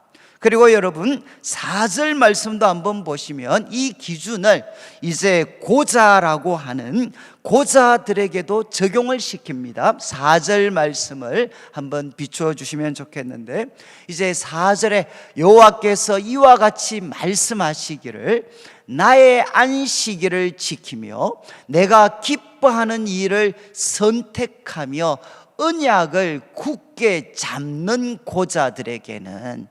그리고 여러분 4절 말씀도 한번 보시면 이 기준을 이제 고자라고 하는 고자들에게도 적용을 시킵니다. 4절 말씀을 한번 비추어 주시면 좋겠는데, 이제 4절에 여호와께서 이와 같이 말씀하시기를 나의 안식일을 지키며 내가 기뻐하는 일을 선택하며 언약을 굳게 잡는 고자들에게는,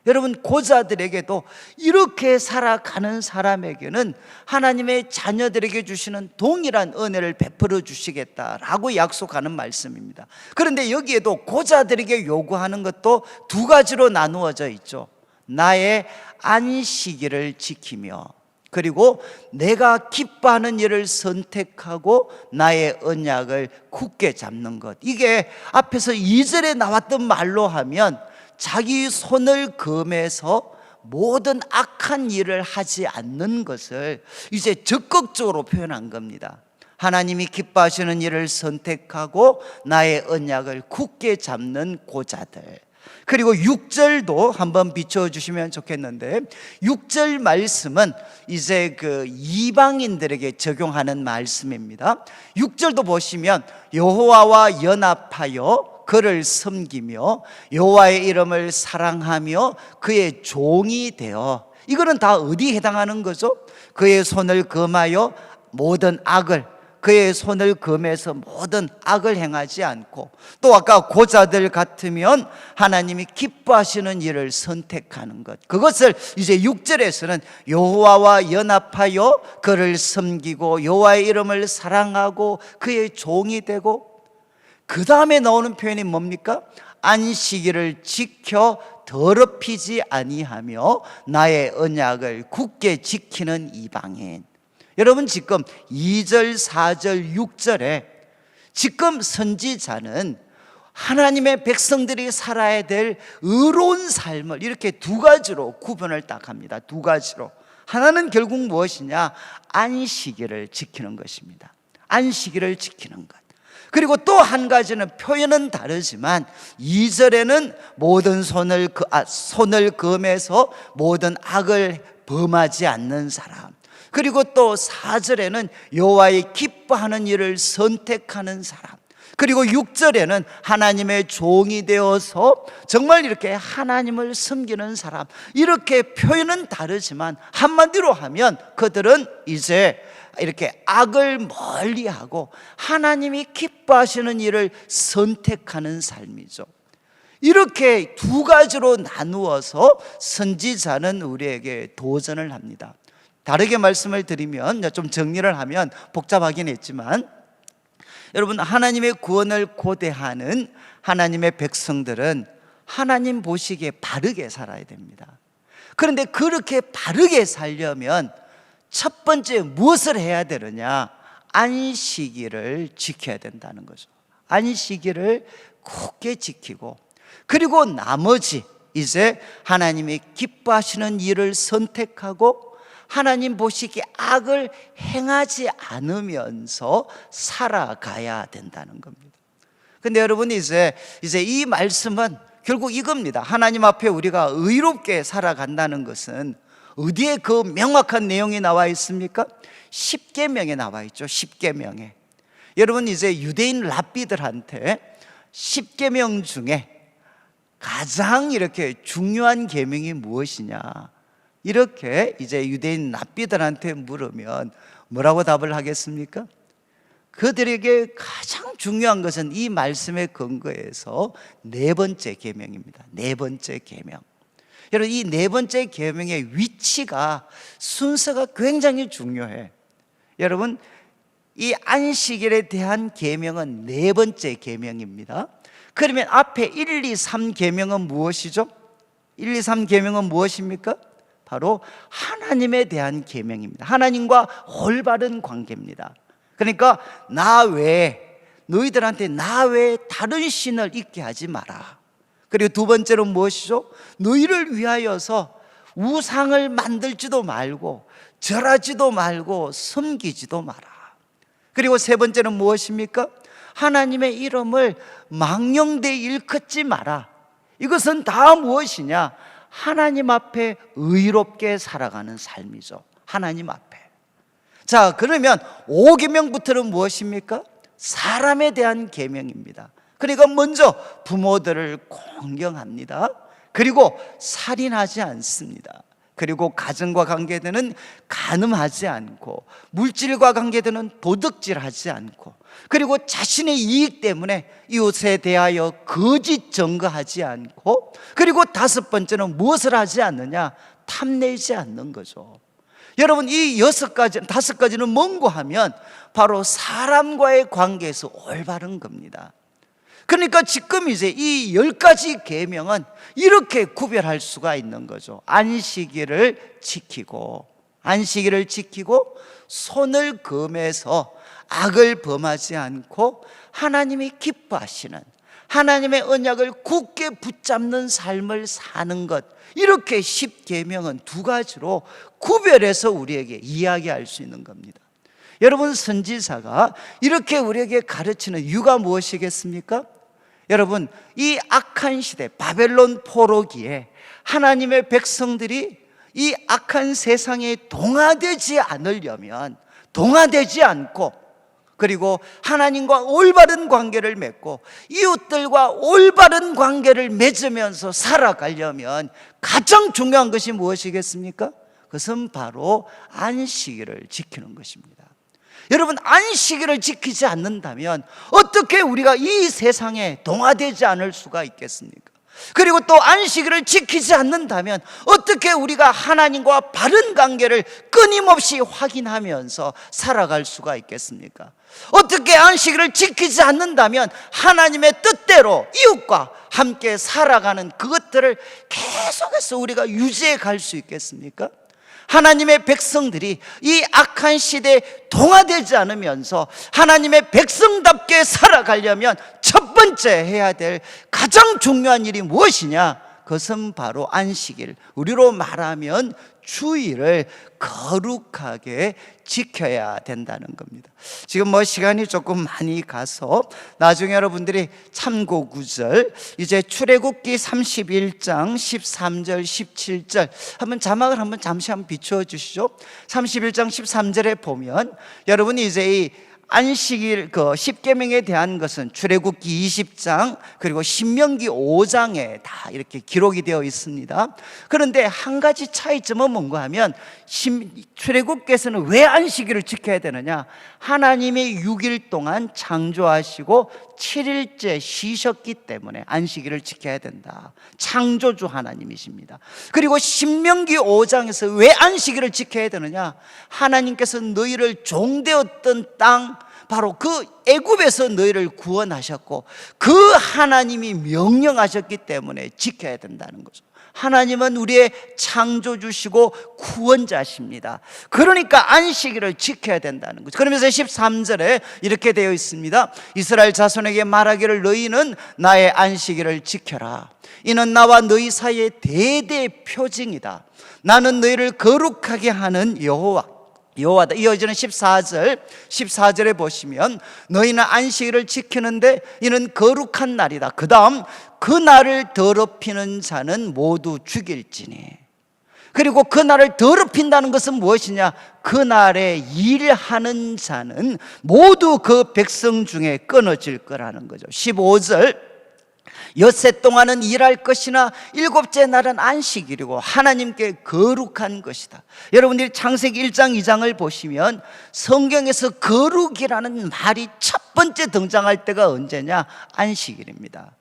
여러분, 고자들에게도 이렇게 살아가는 사람에게는 하나님의 자녀들에게 주시는 동일한 은혜를 베풀어 주시겠다라고 약속하는 말씀입니다. 그런데 여기에도 고자들에게 요구하는 것도 두 가지로 나누어져 있죠. 나의 안식일을 지키며, 그리고 내가 기뻐하는 일을 선택하고 나의 언약을 굳게 잡는 것. 이게 앞에서 2절에 나왔던 말로 하면 자기 손을 금해서 모든 악한 일을 하지 않는 것을 이제 적극적으로 표현한 겁니다. 하나님이 기뻐하시는 일을 선택하고 나의 언약을 굳게 잡는 고자들. 그리고 6절도 한번 비춰주시면 좋겠는데, 6절 말씀은 이제 그 이방인들에게 적용하는 말씀입니다. 6절도 보시면 여호와와 연합하여 그를 섬기며 여호와의 이름을 사랑하며 그의 종이 되어, 이거는 다 어디에 해당하는 거죠? 그의 손을 금하여 모든 악을, 그의 손을 금해서 모든 악을 행하지 않고, 또 아까 고자들 같으면 하나님이 기뻐하시는 일을 선택하는 것, 그것을 이제 6절에서는 여호와와 연합하여 그를 섬기고 여호와의 이름을 사랑하고 그의 종이 되고, 그 다음에 나오는 표현이 뭡니까? 안식일을 지켜 더럽히지 아니하며 나의 언약을 굳게 지키는 이방인. 여러분, 지금 2절, 4절, 6절에 지금 선지자는 하나님의 백성들이 살아야 될 의로운 삶을 이렇게 두 가지로 구분을 딱 합니다. 두 가지로. 하나는 결국 무엇이냐? 안식일을 지키는 것입니다. 안식일을 지키는 것. 그리고 또 한 가지는 표현은 다르지만 2절에는 모든 손을 금해서 모든 악을 범하지 않는 사람, 그리고 또 4절에는 여호와의 기뻐하는 일을 선택하는 사람, 그리고 6절에는 하나님의 종이 되어서 정말 이렇게 하나님을 섬기는 사람. 이렇게 표현은 다르지만 한마디로 하면 그들은 이제 이렇게 악을 멀리하고 하나님이 기뻐하시는 일을 선택하는 삶이죠. 이렇게 두 가지로 나누어서 선지자는 우리에게 도전을 합니다. 다르게 말씀을 드리면, 좀 정리를 하면 복잡하긴 했지만, 여러분, 하나님의 구원을 고대하는 하나님의 백성들은 하나님 보시기에 바르게 살아야 됩니다. 그런데 그렇게 바르게 살려면 첫 번째 무엇을 해야 되느냐? 안식일을 지켜야 된다는 거죠. 안식일을 굳게 지키고, 그리고 나머지 이제 하나님이 기뻐하시는 일을 선택하고 하나님 보시기에 악을 행하지 않으면서 살아가야 된다는 겁니다. 근데 여러분, 이제 이 말씀은 결국 이겁니다. 하나님 앞에 우리가 의롭게 살아간다는 것은 어디에 그 명확한 내용이 나와 있습니까? 십계명에 나와 있죠. 십계명에. 여러분, 이제 유대인 랍비들한테 십계명 중에 가장 이렇게 중요한 계명이 무엇이냐, 이렇게 이제 유대인 랍비들한테 물으면 뭐라고 답을 하겠습니까? 그들에게 가장 중요한 것은 이 말씀에 근거해서 네 번째 계명입니다. 네 번째 계명. 여러분, 이 네 번째 계명의 위치가, 순서가 굉장히 중요해. 여러분, 이 안식일에 대한 계명은 네 번째 계명입니다. 그러면 앞에 1, 2, 3 계명은 무엇이죠? 1, 2, 3 계명은 무엇입니까? 바로 하나님에 대한 계명입니다. 하나님과 올바른 관계입니다. 그러니까 나 외에, 너희들한테 나 외에 다른 신을 있게 하지 마라. 그리고 두 번째로 무엇이죠? 너희를 위하여서 우상을 만들지도 말고 절하지도 말고 섬기지도 마라. 그리고 세 번째는 무엇입니까? 하나님의 이름을 망령되이 일컫지 마라. 이것은 다 무엇이냐? 하나님 앞에 의롭게 살아가는 삶이죠. 하나님 앞에. 자, 그러면 5계명부터는 무엇입니까? 사람에 대한 계명입니다. 그러니까 먼저 부모들을 공경합니다. 그리고 살인하지 않습니다. 그리고 가정과 관계되는 간음하지 않고, 물질과 관계되는 도둑질하지 않고, 그리고 자신의 이익 때문에 이웃에 대하여 거짓 증거하지 않고, 그리고 다섯 번째는 무엇을 하지 않느냐? 탐내지 않는 거죠. 여러분, 이 다섯 가지는 뭔고 하면 바로 사람과의 관계에서 올바른 겁니다. 그러니까 지금 이제 이 10가지 계명은 이렇게 구별할 수가 있는 거죠. 안식일을 지키고 손을 금해서 악을 범하지 않고 하나님이 기뻐하시는 하나님의 언약을 굳게 붙잡는 삶을 사는 것, 이렇게 10계명은 두 가지로 구별해서 우리에게 이야기할 수 있는 겁니다. 여러분, 선지자가 이렇게 우리에게 가르치는 이유가 무엇이겠습니까? 여러분, 이 악한 시대 바벨론 포로기에 하나님의 백성들이 이 악한 세상에 동화되지 않고, 그리고 하나님과 올바른 관계를 맺고 이웃들과 올바른 관계를 맺으면서 살아가려면 가장 중요한 것이 무엇이겠습니까? 그것은 바로 안식일을 지키는 것입니다. 여러분, 안식일을 지키지 않는다면 어떻게 우리가 이 세상에 동화되지 않을 수가 있겠습니까? 그리고 또 안식일을 지키지 않는다면 어떻게 우리가 하나님과 바른 관계를 끊임없이 확인하면서 살아갈 수가 있겠습니까? 어떻게 안식일을 지키지 않는다면 하나님의 뜻대로 이웃과 함께 살아가는 그것들을 계속해서 우리가 유지해 갈 수 있겠습니까? 하나님의 백성들이 이 악한 시대에 동화되지 않으면서 하나님의 백성답게 살아가려면 첫 번째 해야 될 가장 중요한 일이 무엇이냐? 그것은 바로 안식일, 우리로 말하면 주일을 거룩하게 지켜야 된다는 겁니다. 지금 시간이 조금 많이 가서 나중에 여러분들이 참고 구절, 이제 출애굽기 31장 13절 17절 한번 자막을 잠시 비추어 주시죠. 31장 13절에 보면 여러분이 이제 이 안식일 그 10계명에 대한 것은 출애굽기 20장 그리고 신명기 5장에 다 이렇게 기록이 되어 있습니다. 그런데 한 가지 차이점은 뭔가 하면 출애굽께서는 왜 안식일을 지켜야 되느냐? 하나님이 6일 동안 창조하시고 7일째 쉬셨기 때문에 안식일을 지켜야 된다. 창조주 하나님이십니다. 그리고 신명기 5장에서 왜 안식일을 지켜야 되느냐? 하나님께서 너희를 종되었던 땅, 바로 그 애굽에서 너희를 구원하셨고 그 하나님이 명령하셨기 때문에 지켜야 된다는 거죠. 하나님은 우리의 창조주시고 구원자십니다. 그러니까 안식일을 지켜야 된다는 거죠. 그러면서 13절에 이렇게 되어 있습니다. 이스라엘 자손에게 말하기를 너희는 나의 안식일을 지켜라. 이는 나와 너희 사이의 대대 표징이다. 나는 너희를 거룩하게 하는 여호와다. 이어지는 14절에 보시면 너희는 안식일을 지키는데 이는 거룩한 날이다. 그 다음 그 날을 더럽히는 자는 모두 죽일지니. 그리고 그 날을 더럽힌다는 것은 무엇이냐? 그 날에 일하는 자는 모두 그 백성 중에 끊어질 거라는 거죠. 15절 엿새 동안은 일할 것이나 일곱째 날은 안식일이고 하나님께 거룩한 것이다. 여러분들이 창세기 1장 2장을 보시면 성경에서 거룩이라는 말이 첫 번째 등장할 때가 언제냐? 안식일입니다.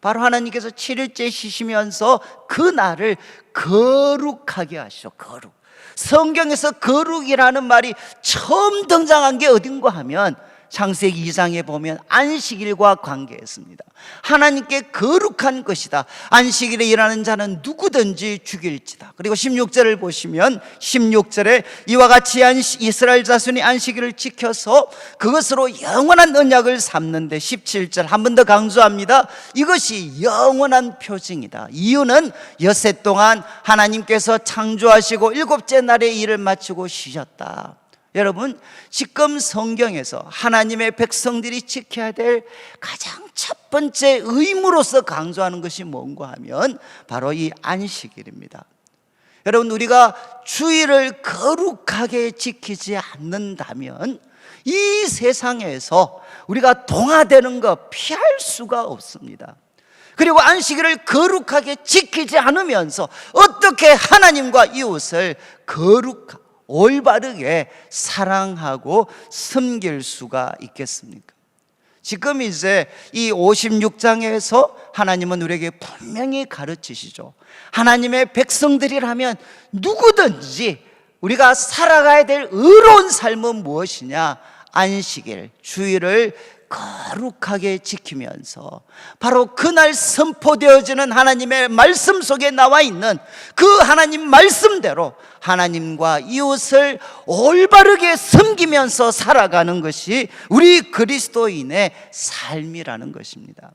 바로 하나님께서 7일째 쉬시면서 그 날을 거룩하게 하시죠. 거룩. 성경에서 거룩이라는 말이 처음 등장한 게 어딘가 하면 창세기 2장에 보면 안식일과 관계했습니다. 하나님께 거룩한 것이다. 안식일에 일하는 자는 누구든지 죽일지다. 그리고 16절을 보시면 16절에 이와 같이 이스라엘 자손이 안식일을 지켜서 그것으로 영원한 언약을 삼는데 17절 한 번 더 강조합니다. 이것이 영원한 표징이다. 이유는 엿새 동안 하나님께서 창조하시고 일곱째 날에 일을 마치고 쉬셨다. 여러분, 지금 성경에서 하나님의 백성들이 지켜야 될 가장 첫 번째 의무로서 강조하는 것이 뭔가 하면 바로 이 안식일입니다. 여러분, 우리가 주일을 거룩하게 지키지 않는다면 이 세상에서 우리가 동화되는 거 피할 수가 없습니다. 그리고 안식일을 거룩하게 지키지 않으면서 어떻게 하나님과 이웃을 올바르게 사랑하고 섬길 수가 있겠습니까? 지금 이제 이 56장에서 하나님은 우리에게 분명히 가르치시죠. 하나님의 백성들이라면 누구든지 우리가 살아가야 될 의로운 삶은 무엇이냐? 안식일, 주일을 거룩하게 지키면서 바로 그날 선포되어지는 하나님의 말씀 속에 나와 있는 그 하나님 말씀대로 하나님과 이웃을 올바르게 섬기면서 살아가는 것이 우리 그리스도인의 삶이라는 것입니다.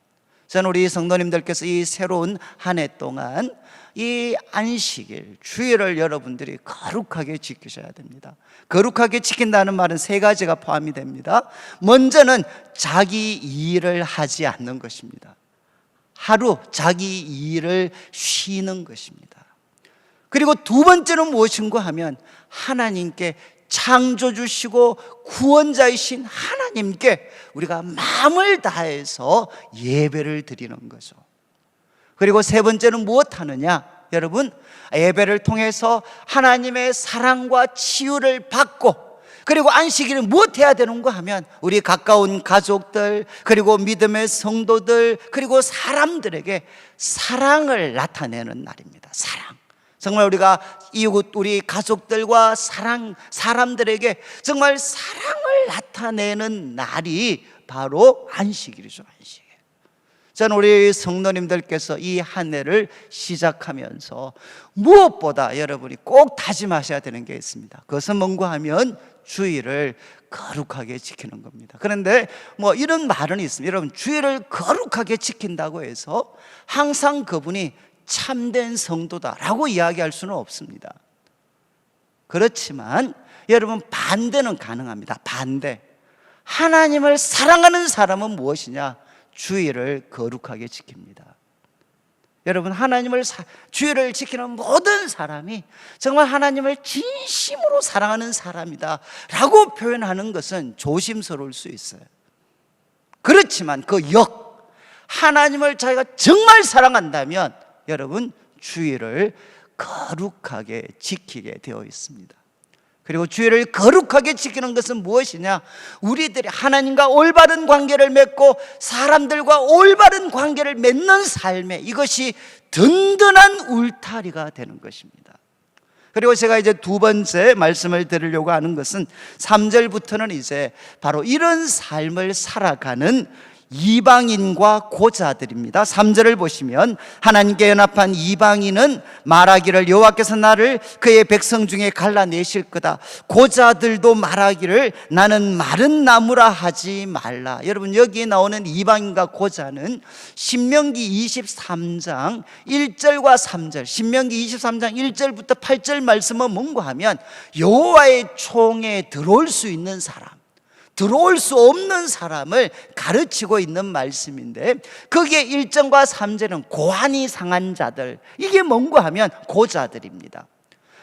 저는 우리 성도님들께서 이 새로운 한 해 동안 이 안식일, 주일을 여러분들이 거룩하게 지키셔야 됩니다. 거룩하게 지킨다는 말은 세 가지가 포함이 됩니다. 먼저는 자기 일을 하지 않는 것입니다. 하루 자기 일을 쉬는 것입니다. 그리고 두 번째는 무엇인가 하면 하나님께 창조주시고 구원자이신 하나님께 우리가 마음을 다해서 예배를 드리는 거죠. 그리고 세 번째는 무엇 하느냐? 여러분, 예배를 통해서 하나님의 사랑과 치유를 받고, 그리고 안식일은 무엇 해야 되는가 하면 우리 가까운 가족들, 그리고 믿음의 성도들, 그리고 사람들에게 사랑을 나타내는 날입니다. 사랑. 정말 우리가 이웃, 우리 가족들과 사람들에게 정말 사랑을 나타내는 날이 바로 안식일이죠. 안식일. 저는 우리 성도님들께서 이 한 해를 시작하면서 무엇보다 여러분이 꼭 다짐하셔야 되는 게 있습니다. 그것은 뭔가 하면 주일을 거룩하게 지키는 겁니다. 그런데 뭐 이런 말은 있습니다. 여러분, 주일을 거룩하게 지킨다고 해서 항상 그분이 참된 성도다라고 이야기할 수는 없습니다. 그렇지만 여러분, 반대는 가능합니다. 반대. 하나님을 사랑하는 사람은 무엇이냐? 주일을 거룩하게 지킵니다. 여러분, 주일을 지키는 모든 사람이 정말 하나님을 진심으로 사랑하는 사람이다 라고 표현하는 것은 조심스러울 수 있어요. 그렇지만 하나님을 자기가 정말 사랑한다면 여러분, 주일을 거룩하게 지키게 되어 있습니다. 그리고 주일을 거룩하게 지키는 것은 무엇이냐? 우리들이 하나님과 올바른 관계를 맺고 사람들과 올바른 관계를 맺는 삶에 이것이 든든한 울타리가 되는 것입니다. 그리고 제가 이제 두 번째 말씀을 드리려고 하는 것은 3절부터는 이제 바로 이런 삶을 살아가는 이방인과 고자들입니다. 3절을 보시면 하나님께 연합한 이방인은 말하기를 여호와께서 나를 그의 백성 중에 갈라내실 거다. 고자들도 말하기를 나는 마른 나무라 하지 말라. 여러분, 여기 나오는 이방인과 고자는 신명기 23장 1절과 3절, 신명기 23장 1절부터 8절 말씀은 뭔가 하면 여호와의 총에 들어올 수 있는 사람, 들어올 수 없는 사람을 가르치고 있는 말씀인데, 거기에 1절과 3절은 고안이 상한 자들, 이게 뭔가 하면 고자들입니다.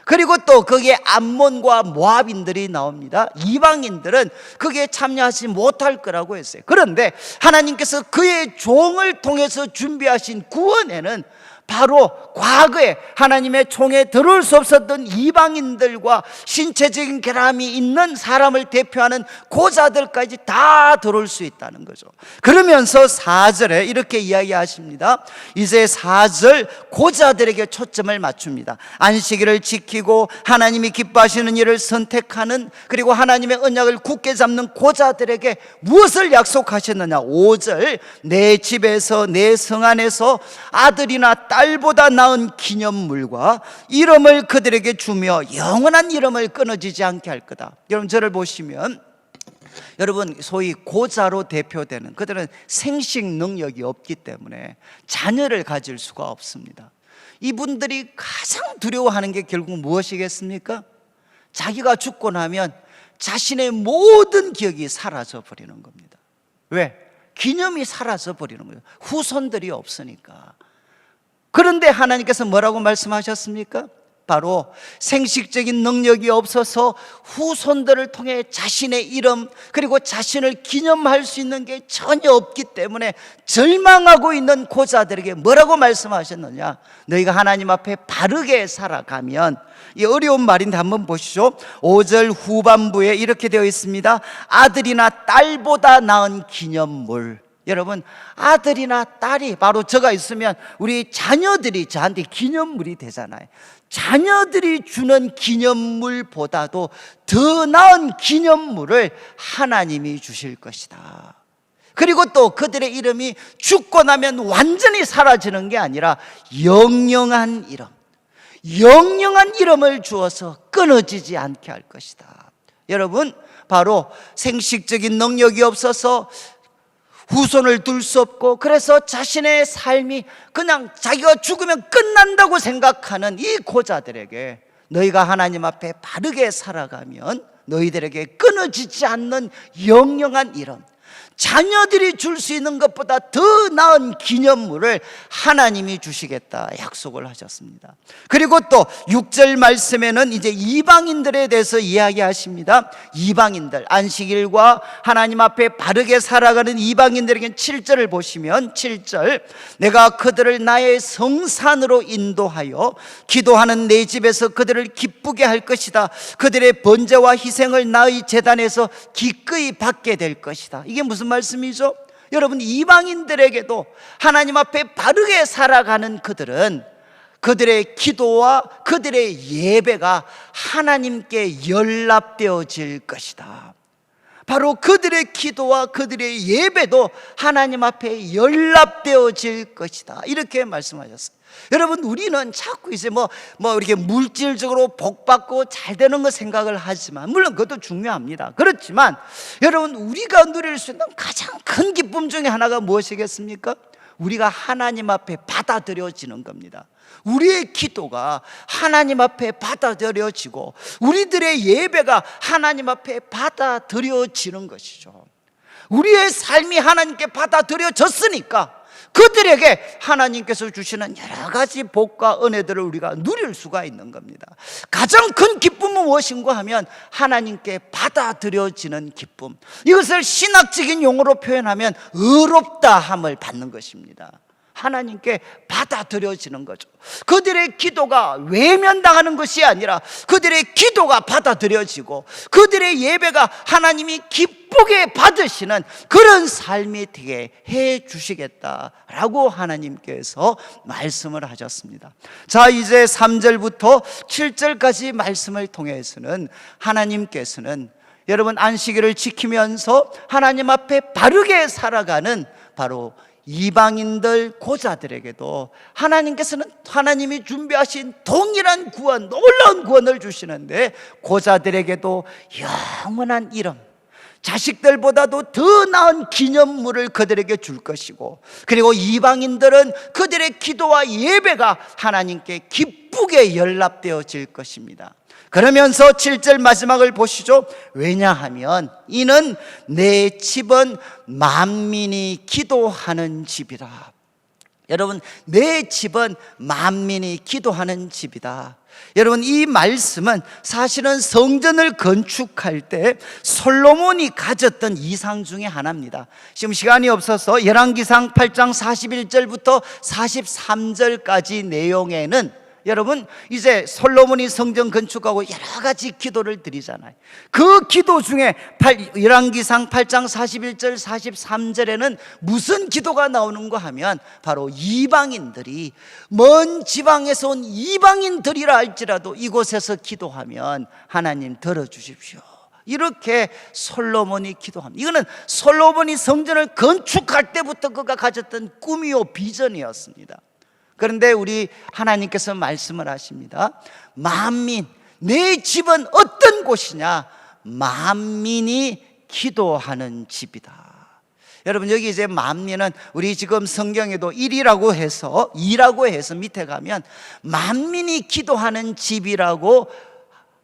그리고 또 거기에 암몬과 모압인들이 나옵니다. 이방인들은 거기에 참여하지 못할 거라고 했어요. 그런데 하나님께서 그의 종을 통해서 준비하신 구원에는 바로 과거에 하나님의 총에 들어올 수 없었던 이방인들과 신체적인 결함이 있는 사람을 대표하는 고자들까지 다 들어올 수 있다는 거죠. 그러면서 4절에 이렇게 이야기하십니다. 이제 4절 고자들에게 초점을 맞춥니다. 안식일을 지키고 하나님이 기뻐하시는 일을 선택하는, 그리고 하나님의 언약을 굳게 잡는 고자들에게 무엇을 약속하셨느냐? 5절, 내 집에서 내 성 안에서 아들이나 딸보다 나은 기념물과 이름을 그들에게 주며 영원한 이름을 끊어지지 않게 할 거다. 여러분, 저를 보시면 여러분, 소위 고자로 대표되는 그들은 생식 능력이 없기 때문에 자녀를 가질 수가 없습니다. 이분들이 가장 두려워하는 게 결국 무엇이겠습니까? 자기가 죽고 나면 자신의 모든 기억이 사라져 버리는 겁니다. 왜? 기념이 사라져 버리는 거예요. 후손들이 없으니까. 그런데 하나님께서 뭐라고 말씀하셨습니까? 바로 생식적인 능력이 없어서 후손들을 통해 자신의 이름 그리고 자신을 기념할 수 있는 게 전혀 없기 때문에 절망하고 있는 고자들에게 뭐라고 말씀하셨느냐? 너희가 하나님 앞에 바르게 살아가면, 이 어려운 말인데 한번 보시죠. 5절 후반부에 이렇게 되어 있습니다. 아들이나 딸보다 나은 기념물. 여러분, 아들이나 딸이 바로 저가 있으면 우리 자녀들이 저한테 기념물이 되잖아요. 자녀들이 주는 기념물보다도 더 나은 기념물을 하나님이 주실 것이다. 그리고 또 그들의 이름이 죽고 나면 완전히 사라지는 게 아니라 영영한 이름, 영영한 이름을 주어서 끊어지지 않게 할 것이다. 여러분, 바로 생식적인 능력이 없어서 후손을 둘 수 없고, 그래서 자신의 삶이 그냥 자기가 죽으면 끝난다고 생각하는 이 고자들에게 너희가 하나님 앞에 바르게 살아가면 너희들에게 끊어지지 않는 영영한 이름, 자녀들이 줄 수 있는 것보다 더 나은 기념물을 하나님이 주시겠다 약속을 하셨습니다. 그리고 또 6절 말씀에는 이제 이방인들에 대해서 이야기하십니다. 이방인들, 안식일과 하나님 앞에 바르게 살아가는 이방인들에게 7절을 보시면 7절, 내가 그들을 나의 성산으로 인도하여 기도하는 내 집에서 그들을 기쁘게 할 것이다. 그들의 번제와 희생을 나의 제단에서 기꺼이 받게 될 것이다. 이게 무슨 말씀이죠? 여러분, 이방인들에게도 하나님 앞에 바르게 살아가는 그들은 그들의 기도와 그들의 예배가 하나님께 연락되어질 것이다. 바로 그들의 기도와 그들의 예배도 하나님 앞에 연락되어질 것이다. 이렇게 말씀하셨어요. 여러분, 우리는 자꾸 이제 뭐 이렇게 물질적으로 복받고 잘 되는 거 생각을 하지만, 물론 그것도 중요합니다. 그렇지만 여러분, 우리가 누릴 수 있는 가장 큰 기쁨 중에 하나가 무엇이겠습니까? 우리가 하나님 앞에 받아들여지는 겁니다. 우리의 기도가 하나님 앞에 받아들여지고 우리들의 예배가 하나님 앞에 받아들여지는 것이죠. 우리의 삶이 하나님께 받아들여졌으니까 그들에게 하나님께서 주시는 여러 가지 복과 은혜들을 우리가 누릴 수가 있는 겁니다. 가장 큰 기쁨은 무엇인가 하면 하나님께 받아들여지는 기쁨, 이것을 신학적인 용어로 표현하면 의롭다함을 받는 것입니다. 하나님께 받아들여지는 거죠. 그들의 기도가 외면당하는 것이 아니라 그들의 기도가 받아들여지고 그들의 예배가 하나님이 기쁘게 받으시는 그런 삶이 되게 해 주시겠다라고 하나님께서 말씀을 하셨습니다. 자, 이제 3절부터 7절까지 말씀을 통해서는 하나님께서는 여러분, 안식일을 지키면서 하나님 앞에 바르게 살아가는 바로 이방인들 고자들에게도 하나님께서는 하나님이 준비하신 동일한 구원, 놀라운 구원을 주시는데, 고자들에게도 영원한 이름, 자식들보다도 더 나은 기념물을 그들에게 줄 것이고, 그리고 이방인들은 그들의 기도와 예배가 하나님께 기쁘게 연락되어질 것입니다. 그러면서 7절 마지막을 보시죠. 왜냐하면 이는 내 집은 만민이 기도하는 집이라. 여러분, 내 집은 만민이 기도하는 집이다. 여러분, 이 말씀은 사실은 성전을 건축할 때 솔로몬이 가졌던 이상 중에 하나입니다. 지금 시간이 없어서 열왕기상 8장 41절부터 43절까지 내용에는 여러분, 이제 솔로몬이 성전 건축하고 여러 가지 기도를 드리잖아요. 그 기도 중에 열왕기상 8장 41절 43절에는 무슨 기도가 나오는가 하면 바로 이방인들이, 먼 지방에서 온 이방인들이라 할지라도 이곳에서 기도하면 하나님 들어주십시오, 이렇게 솔로몬이 기도합니다. 이거는 솔로몬이 성전을 건축할 때부터 그가 가졌던 꿈이요 비전이었습니다. 그런데 우리 하나님께서 말씀을 하십니다. 만민, 내 집은 어떤 곳이냐? 만민이 기도하는 집이다. 여러분, 여기 이제 만민은 우리 지금 성경에도 1이라고 해서 2라고 해서 밑에 가면 만민이 기도하는 집이라고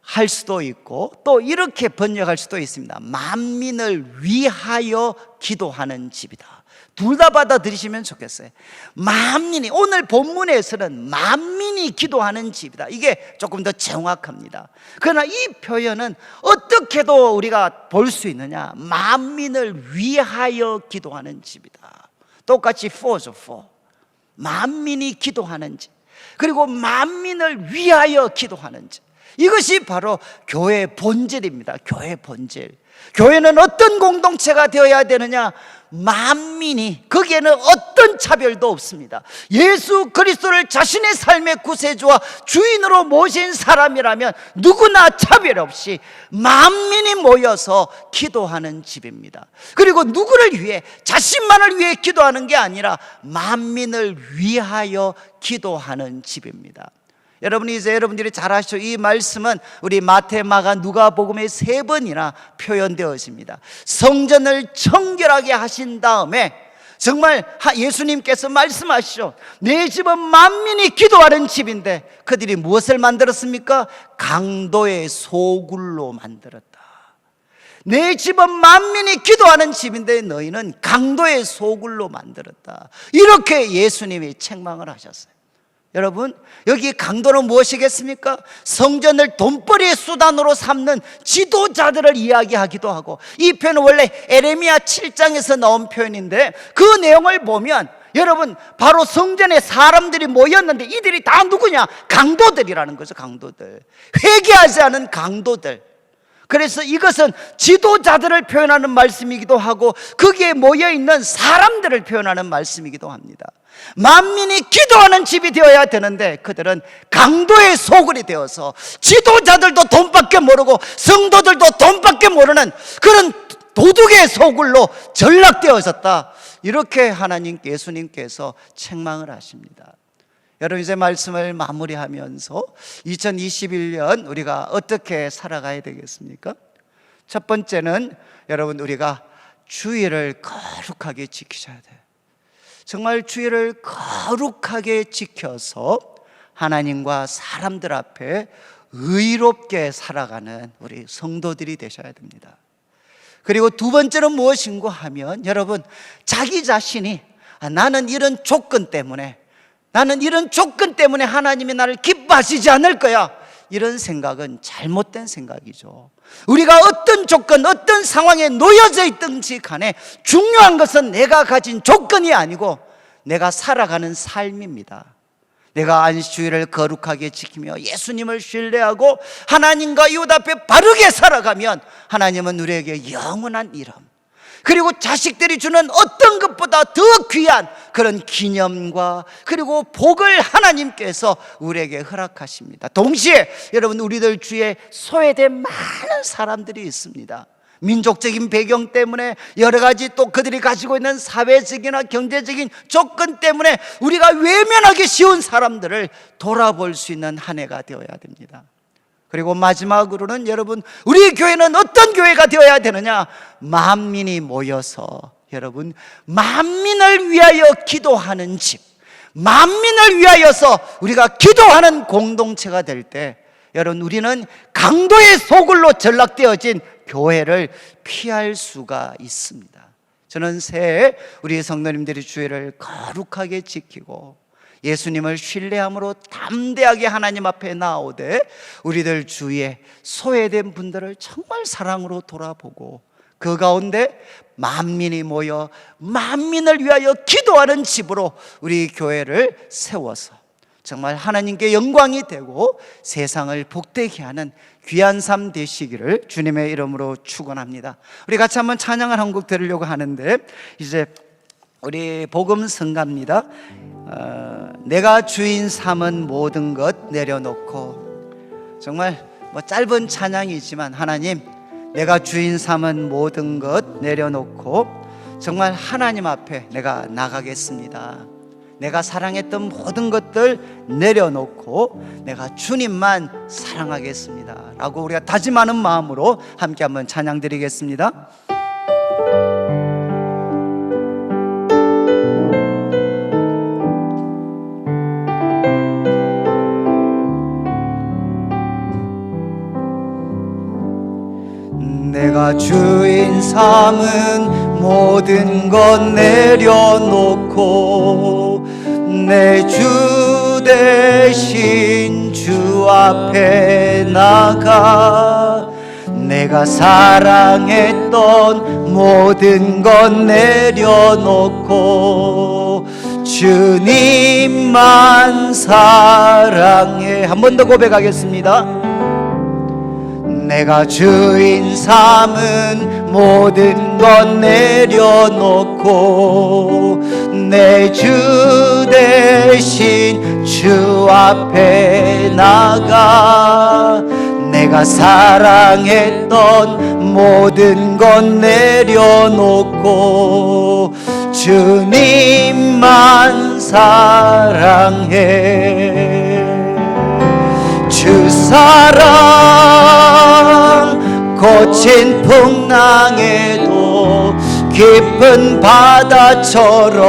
할 수도 있고, 또 이렇게 번역할 수도 있습니다. 만민을 위하여 기도하는 집이다. 둘 다 받아들이시면 좋겠어요. 만민이, 오늘 본문에서는 만민이 기도하는 집이다. 이게 조금 더 정확합니다. 그러나 이 표현은 어떻게도 우리가 볼 수 있느냐? 만민을 위하여 기도하는 집이다. 똑같이 for's for, 만민이 기도하는 집, 그리고 만민을 위하여 기도하는 집. 이것이 바로 교회의 본질입니다. 교회의 본질. 교회는 어떤 공동체가 되어야 되느냐? 만민이, 거기에는 어떤 차별도 없습니다. 예수 그리스도를 자신의 삶의 구세주와 주인으로 모신 사람이라면 누구나 차별 없이 만민이 모여서 기도하는 집입니다. 그리고 누구를 위해, 자신만을 위해 기도하는 게 아니라 만민을 위하여 기도하는 집입니다. 여러분이 이제 여러분들이 잘 아시죠? 이 말씀은 우리 마태, 마가, 누가복음에 3번이나 표현되어집니다. 성전을 청결하게 하신 다음에 정말 예수님께서 말씀하시죠. 내 집은 만민이 기도하는 집인데 그들이 무엇을 만들었습니까? 강도의 소굴로 만들었다. 내 집은 만민이 기도하는 집인데 너희는 강도의 소굴로 만들었다. 이렇게 예수님이 책망을 하셨어요. 여러분, 여기 강도는 무엇이겠습니까? 성전을 돈벌이의 수단으로 삼는 지도자들을 이야기하기도 하고, 이 표현은 원래 에레미야 7장에서 나온 표현인데 그 내용을 보면 여러분, 바로 성전에 사람들이 모였는데 이들이 다 누구냐? 강도들이라는 거죠. 강도들, 회개하지 않은 강도들. 그래서 이것은 지도자들을 표현하는 말씀이기도 하고 거기에 모여있는 사람들을 표현하는 말씀이기도 합니다. 만민이 기도하는 집이 되어야 되는데 그들은 강도의 소굴이 되어서 지도자들도 돈밖에 모르고 성도들도 돈밖에 모르는 그런 도둑의 소굴로 전락되어졌다. 이렇게 하나님께, 예수님께서 책망을 하십니다. 여러분, 이제 말씀을 마무리하면서 2021년 우리가 어떻게 살아가야 되겠습니까? 첫 번째는 여러분, 우리가 주의를 거룩하게 지키셔야 돼요. 정말 주의를 거룩하게 지켜서 하나님과 사람들 앞에 의롭게 살아가는 우리 성도들이 되셔야 됩니다. 그리고 두 번째는 무엇인가 하면 여러분, 자기 자신이 나는 이런 조건 때문에 하나님이 나를 기뻐하시지 않을 거야, 이런 생각은 잘못된 생각이죠. 우리가 어떤 조건, 어떤 상황에 놓여져 있든지 간에 중요한 것은 내가 가진 조건이 아니고 내가 살아가는 삶입니다. 내가 안식주일을 거룩하게 지키며 예수님을 신뢰하고 하나님과 이웃 앞에 바르게 살아가면 하나님은 우리에게 영원한 이름, 그리고 자식들이 주는 어떤 것보다 더 귀한 그런 기념과 그리고 복을 하나님께서 우리에게 허락하십니다. 동시에 여러분, 우리들 주위에 소외된 많은 사람들이 있습니다. 민족적인 배경 때문에, 여러 가지 또 그들이 가지고 있는 사회적이나 경제적인 조건 때문에 우리가 외면하기 쉬운 사람들을 돌아볼 수 있는 한 해가 되어야 됩니다. 그리고 마지막으로는 여러분, 우리 교회는 어떤 교회가 되어야 되느냐? 만민이 모여서 여러분, 만민을 위하여 기도하는 집, 만민을 위하여서 우리가 기도하는 공동체가 될 때 여러분, 우리는 강도의 소굴로 전락되어진 교회를 피할 수가 있습니다. 저는 새해 우리 성도님들이 주의를 거룩하게 지키고 예수님을 신뢰함으로 담대하게 하나님 앞에 나오되 우리들 주위에 소외된 분들을 정말 사랑으로 돌아보고 그 가운데 만민이 모여 만민을 위하여 기도하는 집으로 우리 교회를 세워서 정말 하나님께 영광이 되고 세상을 복되게 하는 귀한 삶 되시기를 주님의 이름으로 축원합니다. 우리 같이 한번 찬양을 한 곡 들으려고 하는데, 이제 우리 복음 성가입니다. 내가 주인 삼은 모든 것 내려놓고, 정말 짧은 찬양이지만 하나님, 내가 주인 삼은 모든 것 내려놓고 정말 하나님 앞에 내가 나가겠습니다. 내가 사랑했던 모든 것들 내려놓고 내가 주님만 사랑하겠습니다 라고 우리가 다짐하는 마음으로 함께 한번 찬양 드리겠습니다. 내가 주인 삼은 모든 것 내려놓고 내 주 대신 주 앞에 나가 내가 사랑했던 모든 것 내려놓고 주님만 사랑해. 한 번 더 고백하겠습니다. 내가 주인 삼은 모든 것 내려놓고 내 주 대신 주 앞에 나가 내가 사랑했던 모든 것 내려놓고 주님만 사랑해. 주 사랑 거친 풍랑에도 깊은 바다처럼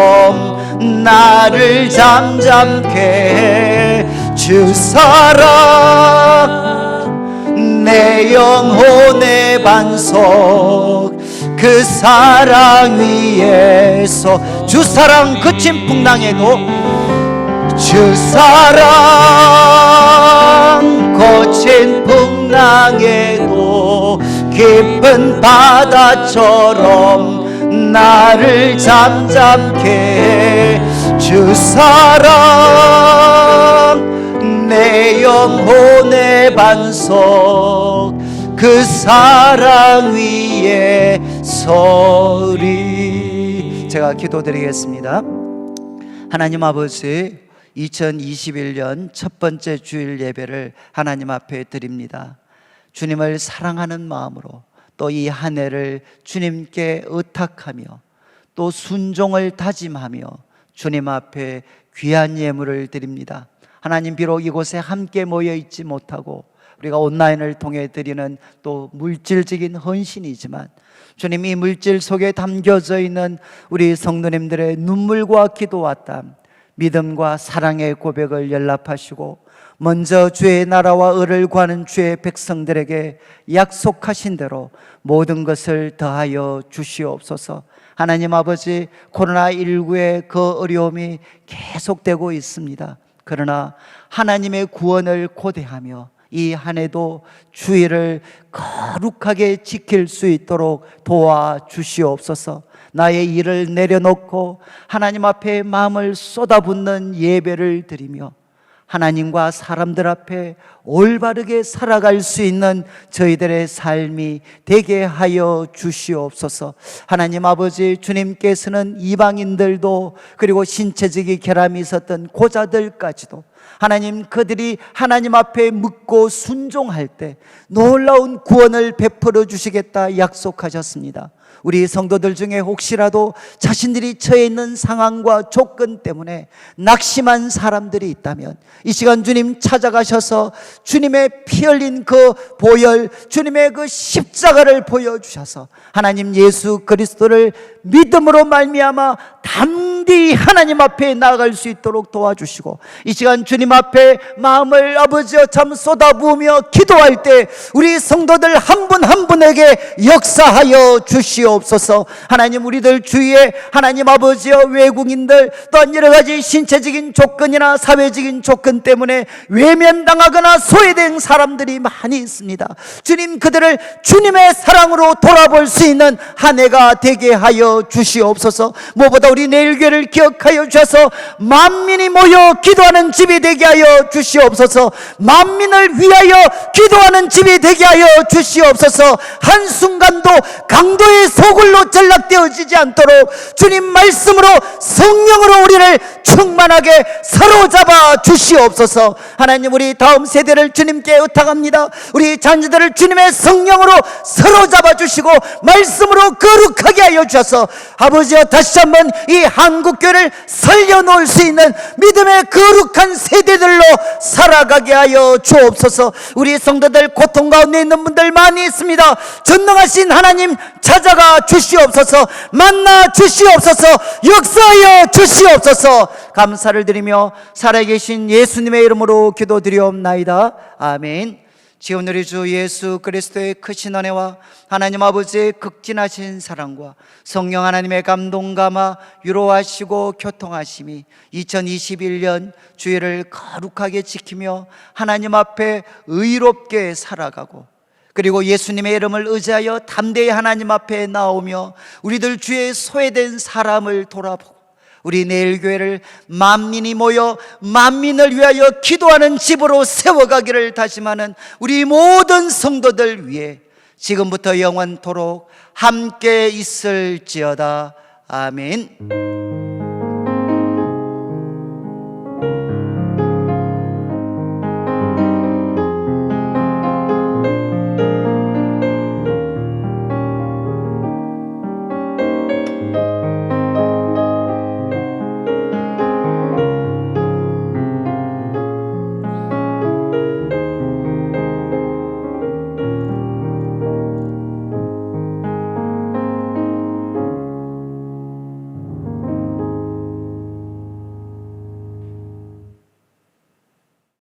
나를 잠잠케 해. 주 사랑 내 영혼의 반석 그 사랑 위에서 주 사랑 거친 풍랑에도 주 사랑 거친 풍랑에도 깊은 바다처럼 나를 잠잠케 해. 주 사랑 내 영혼의 반석 그 사랑 위에 서리. 제가 기도드리겠습니다. 하나님 아버지, 2021년 첫 번째 주일 예배를 하나님 앞에 드립니다. 주님을 사랑하는 마음으로 또 이 한 해를 주님께 의탁하며 또 순종을 다짐하며 주님 앞에 귀한 예물을 드립니다. 하나님, 비록 이곳에 함께 모여 있지 못하고 우리가 온라인을 통해 드리는 또 물질적인 헌신이지만 주님, 이 물질 속에 담겨져 있는 우리 성도님들의 눈물과 기도와 땀, 믿음과 사랑의 고백을 연락하시고 먼저 주의 나라와 의를 구하는 주의 백성들에게 약속하신 대로 모든 것을 더하여 주시옵소서. 하나님 아버지, 코로나19의 그 어려움이 계속되고 있습니다. 그러나 하나님의 구원을 고대하며 이 한 해도 주의를 거룩하게 지킬 수 있도록 도와주시옵소서. 나의 일을 내려놓고 하나님 앞에 마음을 쏟아붓는 예배를 드리며 하나님과 사람들 앞에 올바르게 살아갈 수 있는 저희들의 삶이 되게 하여 주시옵소서. 하나님 아버지, 주님께서는 이방인들도 그리고 신체적인 결함이 있었던 고자들까지도 하나님, 그들이 하나님 앞에 묻고 순종할 때 놀라운 구원을 베풀어 주시겠다 약속하셨습니다. 우리 성도들 중에 혹시라도 자신들이 처해 있는 상황과 조건 때문에 낙심한 사람들이 있다면 이 시간 주님 찾아가셔서 주님의 피 흘린 그 보혈, 주님의 그 십자가를 보여주셔서 하나님 예수 그리스도를 믿음으로 말미암아 담대히 하나님 앞에 나아갈 수 있도록 도와주시고, 이 시간 주님 앞에 마음을 아버지여 참 쏟아부으며 기도할 때 우리 성도들 한 분 한 분에게 역사하여 주시옵소서. 하나님, 우리들 주위에 하나님 아버지여 외국인들 또한 여러 가지 신체적인 조건이나 사회적인 조건 때문에 외면당하거나 소외된 사람들이 많이 있습니다. 주님, 그들을 주님의 사랑으로 돌아볼 수 있는 한 해가 되게 하여 주시옵소서. 무엇보다 우리 내일교회를 기억하여 주셔서 만민이 모여 기도하는 집이 되게 하여 주시옵소서. 만민을 위하여 기도하는 집이 되게 하여 주시옵소서. 한순간도 강도의 소굴로 전락되어지지 않도록 주님 말씀으로 성령으로 우리를 충만하게 사로잡아 주시옵소서. 하나님, 우리 다음 세대를 주님께 의탁합니다. 우리 자녀들을 주님의 성령으로 사로잡아 주시고 말씀으로 거룩하게 하여 주셔서 아버지여 다시 한번 이 한국교회를 살려놓을 수 있는 믿음의 거룩한 세대들로 살아가게 하여 주옵소서. 우리 성도들 고통 가운데 있는 분들 많이 있습니다. 전능하신 하나님 찾아가 주시옵소서. 만나 주시옵소서. 역사하여 주시옵소서. 감사를 드리며 살아계신 예수님의 이름으로 기도드리옵나이다. 아멘. 지금 우리 주 예수 그리스도의 크신 은혜와 하나님 아버지의 극진하신 사랑과 성령 하나님의 감동 감화 위로하시고 교통하심이 2021년 주일을 거룩하게 지키며 하나님 앞에 의롭게 살아가고, 그리고 예수님의 이름을 의지하여 담대히 하나님 앞에 나오며 우리들 주의 소외된 사람을 돌아보고, 우리 내일 교회를 만민이 모여 만민을 위하여 기도하는 집으로 세워가기를 다짐하는 우리 모든 성도들 위해 지금부터 영원토록 함께 있을지어다. 아멘.